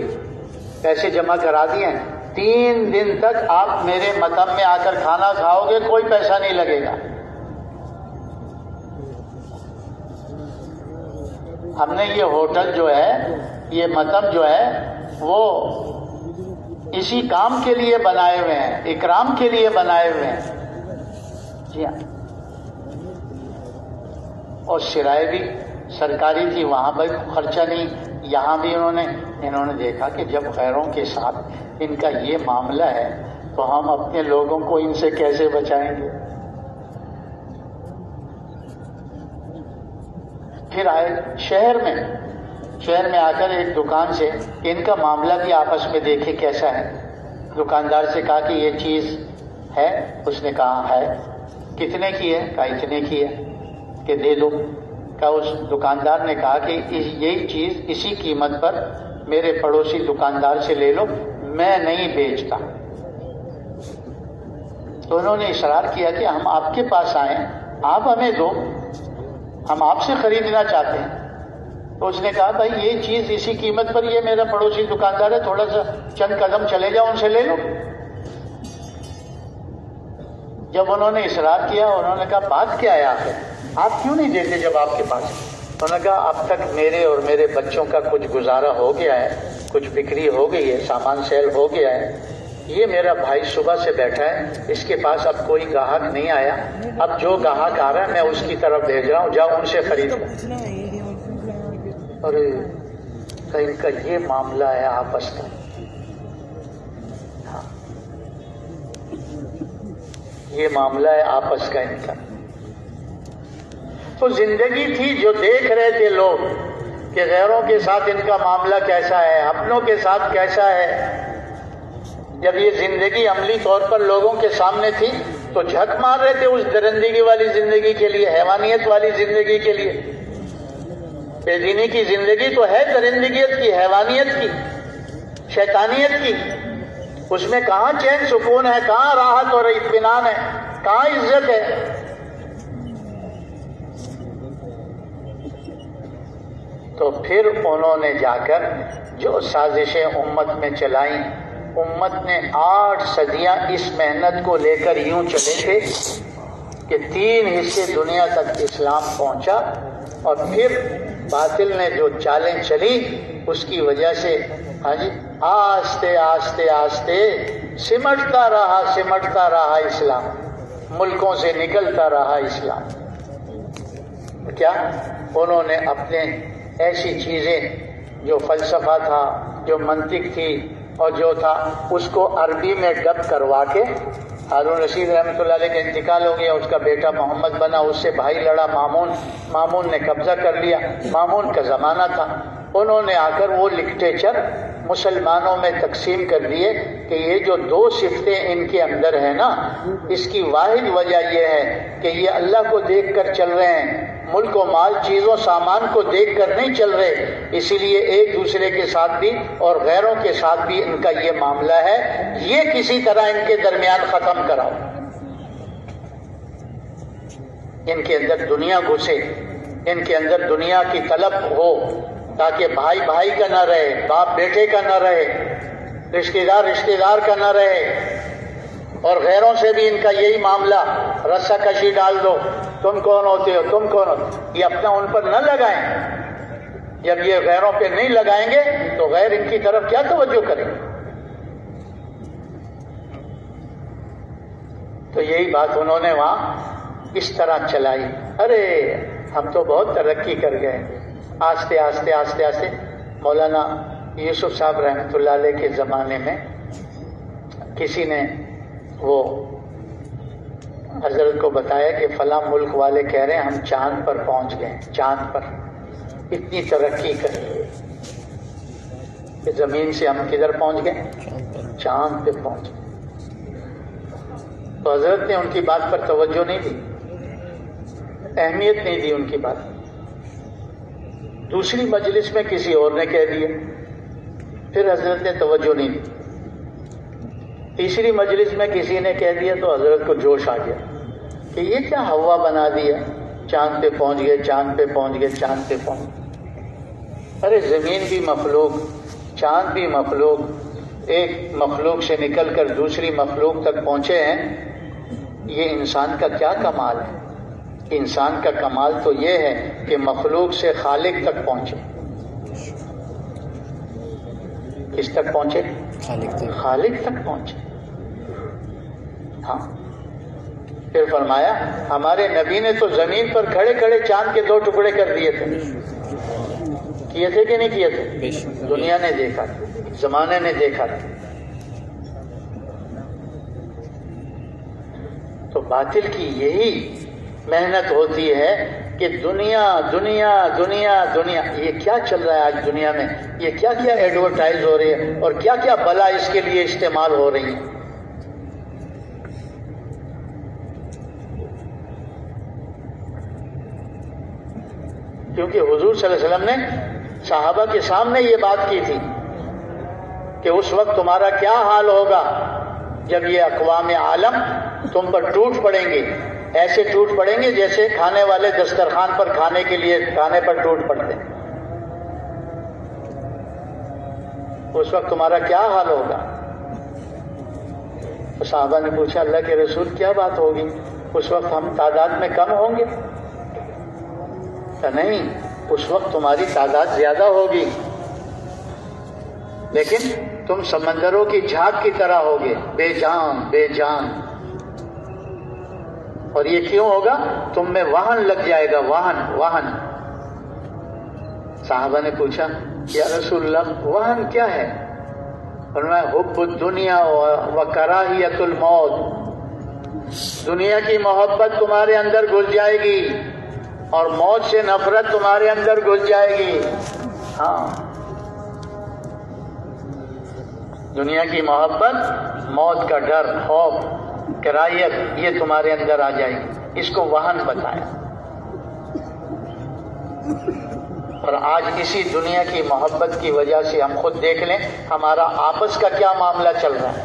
پیسے جمع کرا دیے ہیں. 3 دن تک آپ میرے متم میں آ کر کھانا کھاؤ گے، کوئی پیسہ نہیں لگے گا. ہم نے یہ ہوٹل جو ہے، یہ متم جو ہے، وہ اسی کام کے لیے بنائے ہوئے ہیں، اکرام کے لیے بنائے ہوئے ہیں. جی ہاں. اور سرائے بھی سرکاری تھی، وہاں بھی خرچہ نہیں. یہاں بھی انہوں نے دیکھا کہ جب غیروں کے ساتھ ان کا یہ معاملہ ہے تو ہم اپنے لوگوں کو ان سے کیسے بچائیں گے. پھر آئے شہر میں آ کر ایک دکان سے ان کا معاملہ بھی آپس میں دیکھے کیسا ہے. دکاندار سے کہا کہ یہ چیز ہے، اس نے کہا ہے. کتنے کی ہے؟ کہا اتنے کی ہے، کہ دے دو. کہا اس دکاندار نے کہا کہ یہی چیز اسی قیمت پر میرے پڑوسی دکاندار سے لے لو، میں نہیں بیچتا. تو انہوں نے اصرار کیا کہ ہم آپ کے پاس آئیں، آپ ہمیں دو، ہم آپ سے خریدنا چاہتے ہیں. تو اس نے کہا بھائی یہ چیز اسی قیمت پر، یہ میرا پڑوسی دکاندار ہے، تھوڑا سا چند قدم چلے جاؤ، ان سے لے لو. جب انہوں نے اصرار کیا، انہوں نے کہا بات کیا ہے آپ کیوں نہیں دیتے جب آپ کے پاس؟ انہوں نے کہا اب تک میرے اور میرے بچوں کا کچھ گزارا ہو گیا ہے، کچھ بکری ہو گئی ہے، سامان سیل ہو گیا ہے. یہ میرا بھائی صبح سے بیٹھا ہے، اس کے پاس اب کوئی گاہک نہیں آیا. اب جو گاہک آ رہا ہے میں اس کی طرف بھیج رہا ہوں، جاؤ ان سے خرید لو. ارے ان کا یہ معاملہ ہے آپس کا. ہاں یہ معاملہ ہے آپس کا ان کا. تو زندگی تھی جو دیکھ رہے تھے لوگ کہ غیروں کے ساتھ ان کا معاملہ کیسا ہے، اپنوں کے ساتھ کیسا ہے. جب یہ زندگی عملی طور پر لوگوں کے سامنے تھی تو جھک مار رہے تھے اس درندگی والی زندگی کے لیے، حیوانیت والی زندگی کے لیے. بے دینی کی زندگی تو ہے درندگیت کی، حیوانیت کی، شیطانیت کی. اس میں کہاں چین سکون ہے، کہاں راحت اور اطمینان ہے، کہاں عزت ہے. تو پھر انہوں نے جا کر جو سازشیں امت میں چلائیں، امت نے 8 صدیاں اس محنت کو لے کر یوں چلے تھے کہ 3 حصے دنیا تک اسلام پہنچا. اور پھر باطل نے جو چالیں چلی اس کی وجہ سے آہستہ آہستہ آہستہ سمٹتا رہا اسلام، ملکوں سے نکلتا رہا اسلام. کیا انہوں نے اپنے ایسی چیزیں جو فلسفہ تھا، جو منطق تھی اور جو تھا، اس کو عربی میں ڈب کروا کے، ہارون رشید رحمۃ اللہ علیہ کا انتقال ہو گیا، اس کا بیٹا محمد بنا، اس سے بھائی لڑا مامون نے قبضہ کر لیا. مامون کا زمانہ تھا. انہوں نے آ کر وہ لٹریچر مسلمانوں میں تقسیم کر دیے کہ یہ جو دو صفتیں ان کے اندر ہیں نا، اس کی واحد وجہ یہ ہے کہ یہ اللہ کو دیکھ کر چل رہے ہیں، ملک و مال چیزوں سامان کو دیکھ کر نہیں چل رہے، اسی لیے ایک دوسرے کے ساتھ بھی اور غیروں کے ساتھ بھی ان کا یہ معاملہ ہے، یہ کسی طرح ان کے درمیان ختم کراؤ، ان کے اندر دنیا گھسے، ان کے اندر دنیا کی طلب ہو، تاکہ بھائی بھائی کا نہ رہے، باپ بیٹے کا نہ رہے، رشتہ دار کا نہ رہے، اور غیروں سے بھی ان کا یہی معاملہ، رسہ کشی ڈال دو، تم کون ہوتے ہو، تم کون ہوتے، یہ اپنا ان پر نہ لگائیں، جب یہ غیروں پہ نہیں لگائیں گے تو غیر ان کی طرف کیا توجہ کریں؟ تو یہی بات انہوں نے وہاں اس طرح چلائی، ارے ہم تو بہت ترقی کر گئے، آستے آستے آستے آستے۔ مولانا یوسف صاحب رحمۃ اللہ علیہ کے زمانے میں کسی نے وہ حضرت کو بتایا کہ فلاں ملک والے کہہ رہے ہیں ہم چاند پر پہنچ گئے، چاند پر اتنی ترقی کر کہ زمین سے ہم کدھر پہنچ گئے؟ چاند پہ پہنچ گئے۔ تو حضرت نے ان کی بات پر توجہ نہیں دی، اہمیت نہیں دی ان کی بات۔ دوسری مجلس میں کسی اور نے کہہ دیا، پھر حضرت نے توجہ نہیں دی۔ تیسری مجلس میں کسی نے کہہ دیا تو حضرت کو جوش آ گیا کہ یہ کیا ہوا بنا دیا، چاند پہ پہنچ گئے، چاند پہ پہنچ گئے، چاند پہ پہنچ گئے۔ ارے زمین بھی مخلوق، چاند بھی مخلوق، ایک مخلوق سے نکل کر دوسری مخلوق تک پہنچے ہیں، یہ انسان کا کیا کمال ہے؟ انسان کا کمال تو یہ ہے کہ مخلوق سے خالق تک پہنچے۔ کس تک پہنچے؟ خالق تک پہنچے۔ ہاں، پھر فرمایا ہمارے نبی نے تو زمین پر کھڑے کھڑے چاند کے 2 ٹکڑے کر دیے تھے، کیے تھے کہ نہیں کیے تھے؟ دنیا نے دیکھا تھا، زمانے نے دیکھا تھا۔ تو باطل کی یہی محنت ہوتی ہے کہ دنیا دنیا دنیا دنیا، یہ کیا چل رہا ہے آج دنیا میں، یہ کیا کیا ایڈورٹائز ہو رہی ہے اور کیا کیا بلا اس کے لیے استعمال ہو رہی ہے۔ کیونکہ حضور صلی اللہ علیہ وسلم نے صحابہ کے سامنے یہ بات کی تھی کہ اس وقت تمہارا کیا حال ہوگا جب یہ اقوام عالم تم پر ٹوٹ پڑیں گے، ایسے ٹوٹ پڑیں گے جیسے کھانے والے دسترخوان پر کھانے کے لیے کھانے پر ٹوٹ پڑتے ہیں۔ اس وقت تمہارا کیا حال ہوگا؟ صحابہ نے پوچھا اللہ کے رسول کیا بات ہوگی؟ اس وقت ہم تعداد میں کم ہوں گے؟ کہ نہیں، اس وقت تمہاری تعداد زیادہ ہوگی، لیکن تم سمندروں کی جھاگ کی طرح ہوگے، بے جان بے جان۔ اور یہ کیوں ہوگا؟ تم میں وہن لگ جائے گا، وہن۔ صحابہ نے پوچھا یا رسول اللہ وہن کیا ہے؟ فرمایا حب الدنیا و کراہیت الموت، دنیا کی محبت تمہارے اندر گھس جائے گی اور موت سے نفرت تمہارے اندر گھس جائے گی۔ ہاں، دنیا کی محبت، موت کا ڈر، خوف، کراہیت، یہ تمہارے اندر آ جائے گی، اس کو وہن بتایا۔ اور آج اسی دنیا کی محبت کی وجہ سے ہم خود دیکھ لیں ہمارا آپس کا کیا معاملہ چل رہا ہے،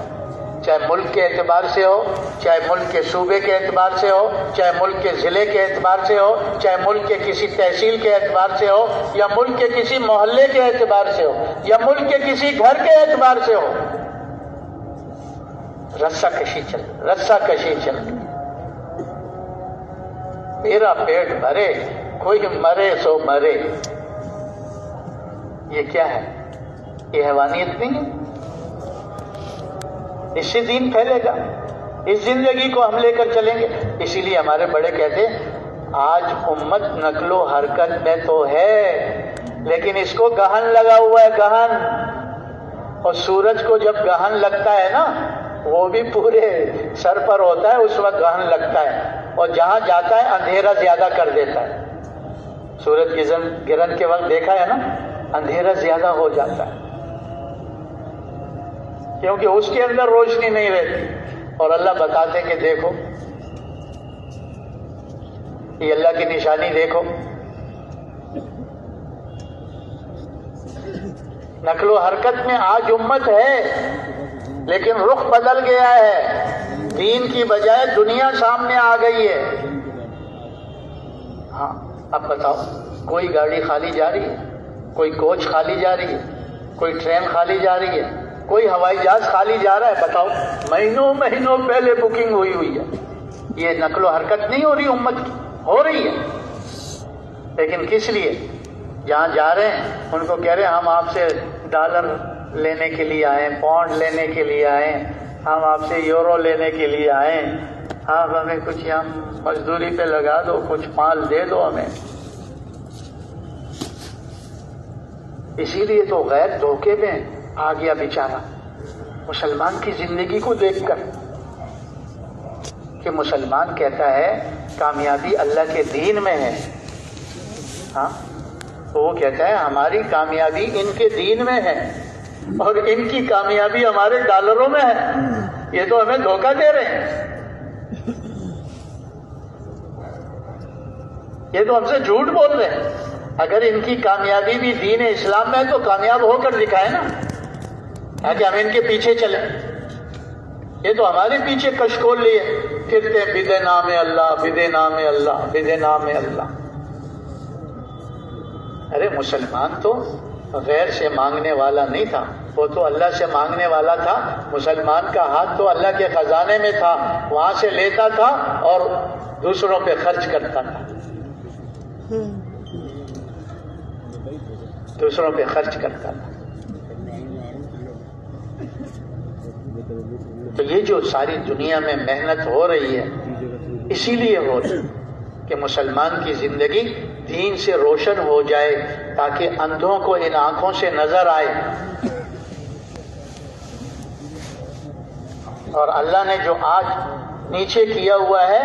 چاہے ملک کے اعتبار سے ہو، چاہے ملک کے صوبے کے اعتبار سے ہو، چاہے ملک کے ضلع کے اعتبار سے ہو، چاہے ملک کے کسی تحصیل کے اعتبار سے ہو، یا ملک کے کسی محلے کے اعتبار سے ہو، یا ملک کے کسی گھر کے اعتبار سے ہو، رسہ کشی چل رہی۔ میرا پیٹ بھرے کوئی مرے سو مرے، یہ کیا ہے؟ یہ حیوانیت نہیں ہے؟ اس سے دین پھیلے گا، اس زندگی کو ہم لے کر چلیں گے۔ اسی لیے ہمارے بڑے کہتے ہیں آج امت نقل و حرکت میں تو ہے لیکن اس کو گہن لگا ہوا ہے، گہن۔ اور سورج کو جب گہن لگتا ہے نا، وہ بھی پورے سر پر ہوتا ہے، اس وقت گہن لگتا ہے، اور جہاں جاتا ہے اندھیرا زیادہ کر دیتا ہے۔ سورج گرہن کے وقت دیکھا ہے نا، اندھیرا زیادہ ہو جاتا ہے۔ کیونکہ اس کے اندر روشنی نہیں رہتی. اور اللہ بتاتے کہ دیکھو یہ اللہ کی نشانی دیکھو. نقل و حرکت میں آج امت ہے لیکن رخ بدل گیا ہے. دین کی بجائے دنیا سامنے آ گئی ہے. ہاں اب بتاؤ، کوئی گاڑی خالی جا رہی ہے، کوئی کوچ خالی جا رہی ہے، کوئی ٹرین خالی جا رہی ہے، کوئی ہوائی جہاز خالی جا رہا ہے؟ بتاؤ، مہینوں مہینوں پہلے بکنگ ہوئی ہے. یہ نقل و حرکت نہیں ہو رہی امت کی، ہو رہی ہے. لیکن کس لیے؟ جہاں جا رہے ہیں ان کو کہہ رہے ہیں ہم آپ سے ڈالر لینے کے لیے آئے، پاؤنڈ لینے کے لیے آئے، ہم آپ سے یورو لینے کے لیے آئے، آپ ہمیں کچھ ہم مزدوری پہ لگا دو، کچھ مال دے دو ہمیں. اسی لیے تو غیر دھوکے میں آ گیا بیچارہ مسلمان کی زندگی کو دیکھ کر، کہ مسلمان کہتا ہے کامیابی اللہ کے دین میں ہے. ہاں تو وہ کہتا ہے ہماری کامیابی ان کے دین میں ہے اور ان کی کامیابی ہمارے ڈالروں میں ہے. یہ تو ہمیں دھوکہ دے رہے ہیں، یہ تو ہم سے جھوٹ بول رہے ہیں. اگر ان کی کامیابی بھی دین اسلام میں ہے تو کامیاب ہو کر دکھائے نا، تاکہ ہم ان کے پیچھے چلیں. یہ تو ہمارے پیچھے کشکول لیے پھرتے بدے نام اللہ، بدے نام اللہ، بدے نام اللہ. ارے مسلمان تو غیر سے مانگنے والا نہیں تھا، وہ تو اللہ سے مانگنے والا تھا. مسلمان کا ہاتھ تو اللہ کے خزانے میں تھا، وہاں سے لیتا تھا اور دوسروں پہ خرچ کرتا تھا، دوسروں پہ خرچ کرتا تھا. تو یہ جو ساری دنیا میں محنت ہو رہی ہے اسی لیے ہو رہی ہے کہ مسلمان کی زندگی دین سے روشن ہو جائے، تاکہ اندھوں کو ان آنکھوں سے نظر آئے. اور اللہ نے جو آج نیچے کیا ہوا ہے،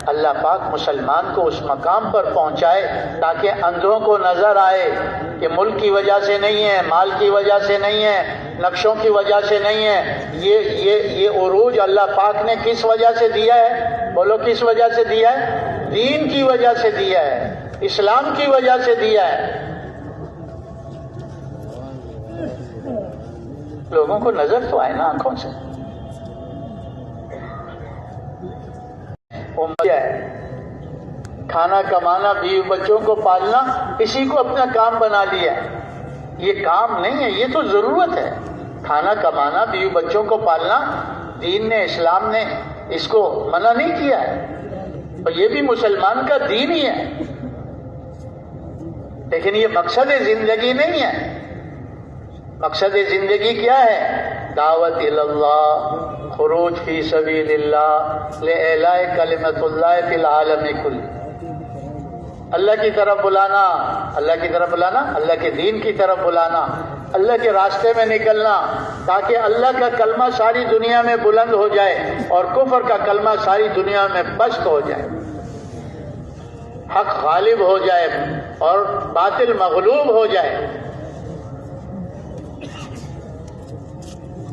اللہ پاک مسلمان کو اس مقام پر پہنچائے تاکہ اندھوں کو نظر آئے کہ ملک کی وجہ سے نہیں ہے، مال کی وجہ سے نہیں ہے، نقشوں کی وجہ سے نہیں ہے. یہ عروج اللہ پاک نے کس وجہ سے دیا ہے؟ بولو کس وجہ سے دیا ہے؟ دین کی وجہ سے دیا ہے، اسلام کی وجہ سے دیا ہے. لوگوں کو نظر تو آئے نا آنکھوں سے. کیا ہے؟ کھانا کمانا، بیوی بچوں کو پالنا، اسی کو اپنا کام بنا لیا. یہ کام نہیں ہے، یہ تو ضرورت ہے. کھانا کمانا، بیوی بچوں کو پالنا، دین نے، اسلام نے اس کو منع نہیں کیا ہے، اور یہ بھی مسلمان کا دین ہی ہے. لیکن یہ مقصد زندگی نہیں ہے. مقصد زندگی کیا ہے؟ دعوت اللہ، خروج فی سبیل اللہ، لإعلاء کلمۃ اللہ فی العالم کل. اللہ کی طرف بلانا، اللہ کی طرف بلانا، اللہ کے دین کی طرف بلانا، اللہ کے راستے میں نکلنا، تاکہ اللہ کا کلمہ ساری دنیا میں بلند ہو جائے اور کفر کا کلمہ ساری دنیا میں پست ہو جائے، حق غالب ہو جائے اور باطل مغلوب ہو جائے.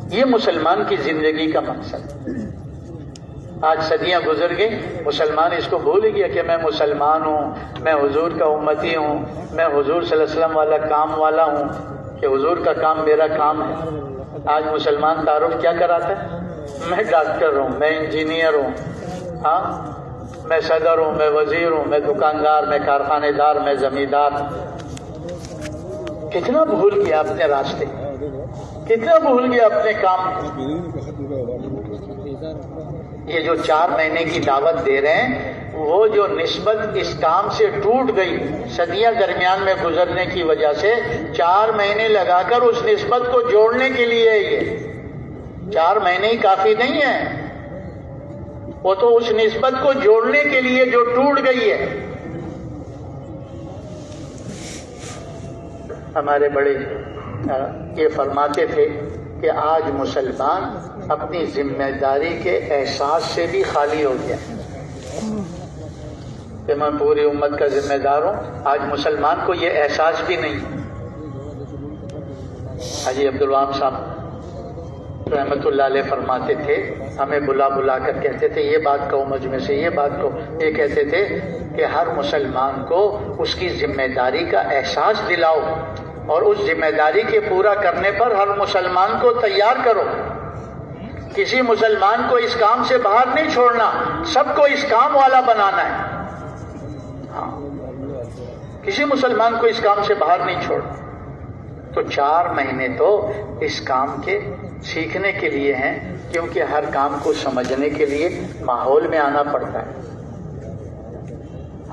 یہ مسلمان کی زندگی کا مقصد. آج صدیاں گزر گئی، مسلمان اس کو بھول گیا کہ میں مسلمان ہوں، میں حضور کا امتی ہوں، میں حضور صلی اللہ علیہ وسلم والا کام والا ہوں، کہ حضور کا کام میرا کام ہے. آج مسلمان تعارف کیا کراتا ہے؟ میں ڈاکٹر ہوں، میں انجینئر ہوں، ہاں میں صدر ہوں، میں وزیر ہوں، میں دکاندار، میں کارخانے دار، میں زمیندار. کتنا بھول گیا اپنے راستے، کتنا بھول گیا اپنے کام. یہ جو 4 مہینے کی دعوت دے رہے ہیں، وہ جو نسبت اس کام سے ٹوٹ گئی صدیاں درمیان میں گزرنے کی وجہ سے، 4 مہینے لگا کر اس نسبت کو جوڑنے کے لیے. یہ 4 مہینے ہی کافی نہیں ہے، وہ تو اس نسبت کو جوڑنے کے لیے جو ٹوٹ گئی ہے. ہمارے بڑے یہ فرماتے تھے کہ آج مسلمان اپنی ذمہ داری کے احساس سے بھی خالی ہو گیا کہ میں پوری امت کا ذمہ دار ہوں. آج مسلمان کو یہ احساس بھی نہیں. حاجی عبدالوہاب صاحب رحمت اللہ علیہ فرماتے تھے، ہمیں بلا بلا کر کہتے تھے یہ بات کہو مجمع سے، یہ بات کہو. یہ کہتے تھے کہ ہر مسلمان کو اس کی ذمہ داری کا احساس دلاؤ اور اس ذمہ داری کے پورا کرنے پر ہر مسلمان کو تیار کرو. کسی مسلمان کو اس کام سے باہر نہیں چھوڑنا، سب کو اس کام والا بنانا ہے. ہاں، کسی مسلمان کو اس کام سے باہر نہیں چھوڑنا. تو 4 مہینے تو اس کام کے سیکھنے کے لیے ہیں، کیونکہ ہر کام کو سمجھنے کے لیے ماحول میں آنا پڑتا ہے.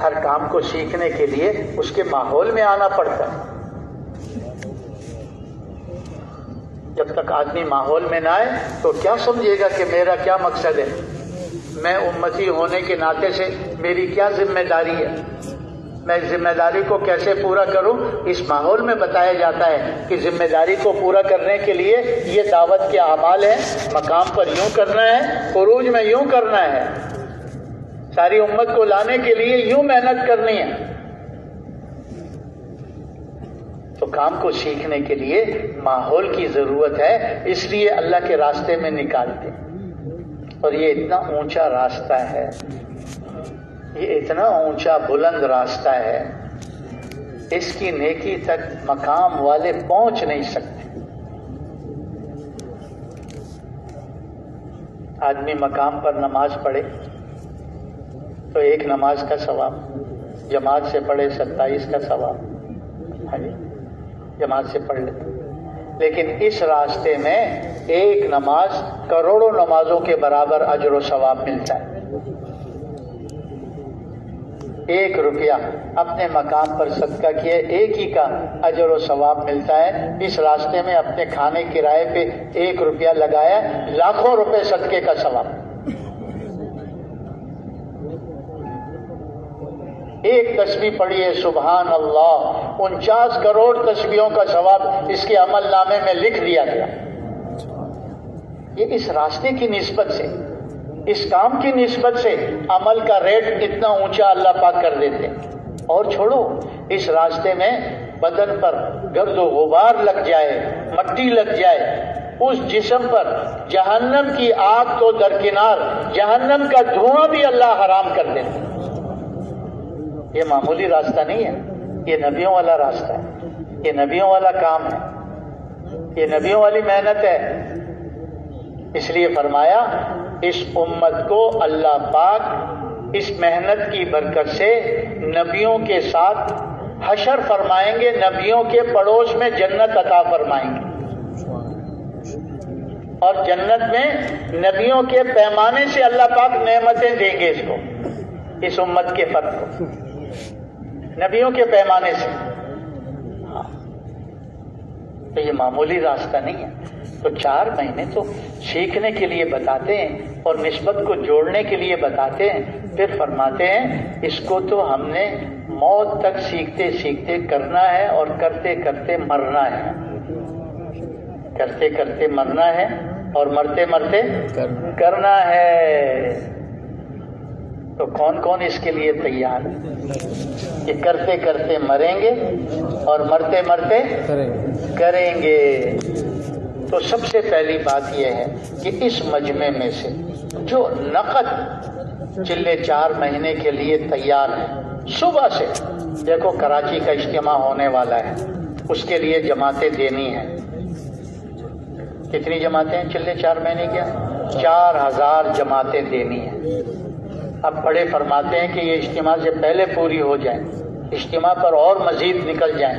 ہر کام کو سیکھنے کے لیے اس کے ماحول میں آنا پڑتا ہے. جب تک آدمی ماحول میں نہ آئے تو کیا سمجھے گا کہ میرا کیا مقصد ہے، میں امتی ہونے کے ناطے سے میری کیا ذمہ داری ہے، میں ذمہ داری کو کیسے پورا کروں. اس ماحول میں بتایا جاتا ہے کہ ذمہ داری کو پورا کرنے کے لیے یہ دعوت کے اعمال ہیں، مقام پر یوں کرنا ہے، خروج میں یوں کرنا ہے، ساری امت کو لانے کے لیے یوں محنت کرنی ہے. تو کام کو سیکھنے کے لیے ماحول کی ضرورت ہے، اس لیے اللہ کے راستے میں نکالتے. اور یہ اتنا اونچا راستہ ہے، یہ اتنا اونچا بلند راستہ ہے، اس کی نیکی تک مقام والے پہنچ نہیں سکتے. آدمی مقام پر نماز پڑھے تو 1 نماز کا ثواب، جماعت سے پڑھے 27 کا ثواب. ہاں جی، جماعت سے پڑھ لیتے. لیکن اس راستے میں 1 نماز کروڑوں نمازوں کے برابر اجر و ثواب ملتا ہے. 1 روپیہ اپنے مقام پر صدقہ کیے 1 ہی کا اجر و ثواب ملتا ہے. اس راستے میں اپنے کھانے کرائے پہ 1 روپیہ لگایا، لاکھوں روپے صدقے کا ثواب. 1 تسبیح پڑھیے سبحان اللہ، 49 کروڑ تسبیحوں کا ثواب اس کے عمل نامے میں لکھ دیا گیا. یہ اس راستے کی نسبت سے، اس کام کی نسبت سے عمل کا ریٹ اتنا اونچا اللہ پاک کر دیتے. اور چھوڑو، اس راستے میں بدن پر گرد و غبار لگ جائے، مٹی لگ جائے، اس جسم پر جہنم کی آگ تو درکنار، جہنم کا دھواں بھی اللہ حرام کر دیتے. یہ معمولی راستہ نہیں ہے، یہ نبیوں والا راستہ ہے، یہ نبیوں والا کام ہے، یہ نبیوں والی محنت ہے. اس لیے فرمایا اس امت کو اللہ پاک اس محنت کی برکت سے نبیوں کے ساتھ حشر فرمائیں گے، نبیوں کے پڑوس میں جنت عطا فرمائیں گے. اور جنت میں نبیوں کے پیمانے سے اللہ پاک نعمتیں دیں گے اس کو، اس امت کے فرد کو، نبیوں کے پیمانے سے. تو یہ معمولی راستہ نہیں ہے. تو 4 مہینے تو سیکھنے کے لیے بتاتے ہیں اور نسبت کو جوڑنے کے لیے بتاتے ہیں. پھر فرماتے ہیں اس کو تو ہم نے موت تک سیکھتے سیکھتے کرنا ہے، اور کرتے کرتے مرنا ہے، کرتے کرتے مرنا ہے، اور مرتے مرتے کرنا ہے. تو کون کون اس کے لیے تیار ہے کہ کرتے کرتے مریں گے اور مرتے مرتے کریں گے؟ تو سب سے پہلی بات یہ ہے کہ اس مجمع میں سے جو نقد چلے 4 مہینے کے لیے تیار ہے، صبح سے دیکھو کراچی کا اجتماع ہونے والا ہے، اس کے لیے جماعتیں دینی ہیں. کتنی جماعتیں ہیں چلے 4 مہینے کیا؟ 4000 جماعتیں دینی ہیں. اب بڑے فرماتے ہیں کہ یہ اجتماع سے پہلے پوری ہو جائیں، اجتماع پر اور مزید نکل جائیں،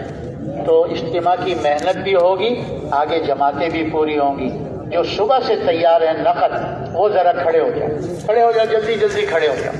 تو اجتماع کی محنت بھی ہوگی، آگے جماعتیں بھی پوری ہوں گی. جو صبح سے تیار ہیں نقد، وہ ذرا کھڑے ہو جائیں، کھڑے ہو جائیں، جلدی جلدی کھڑے ہو جائیں.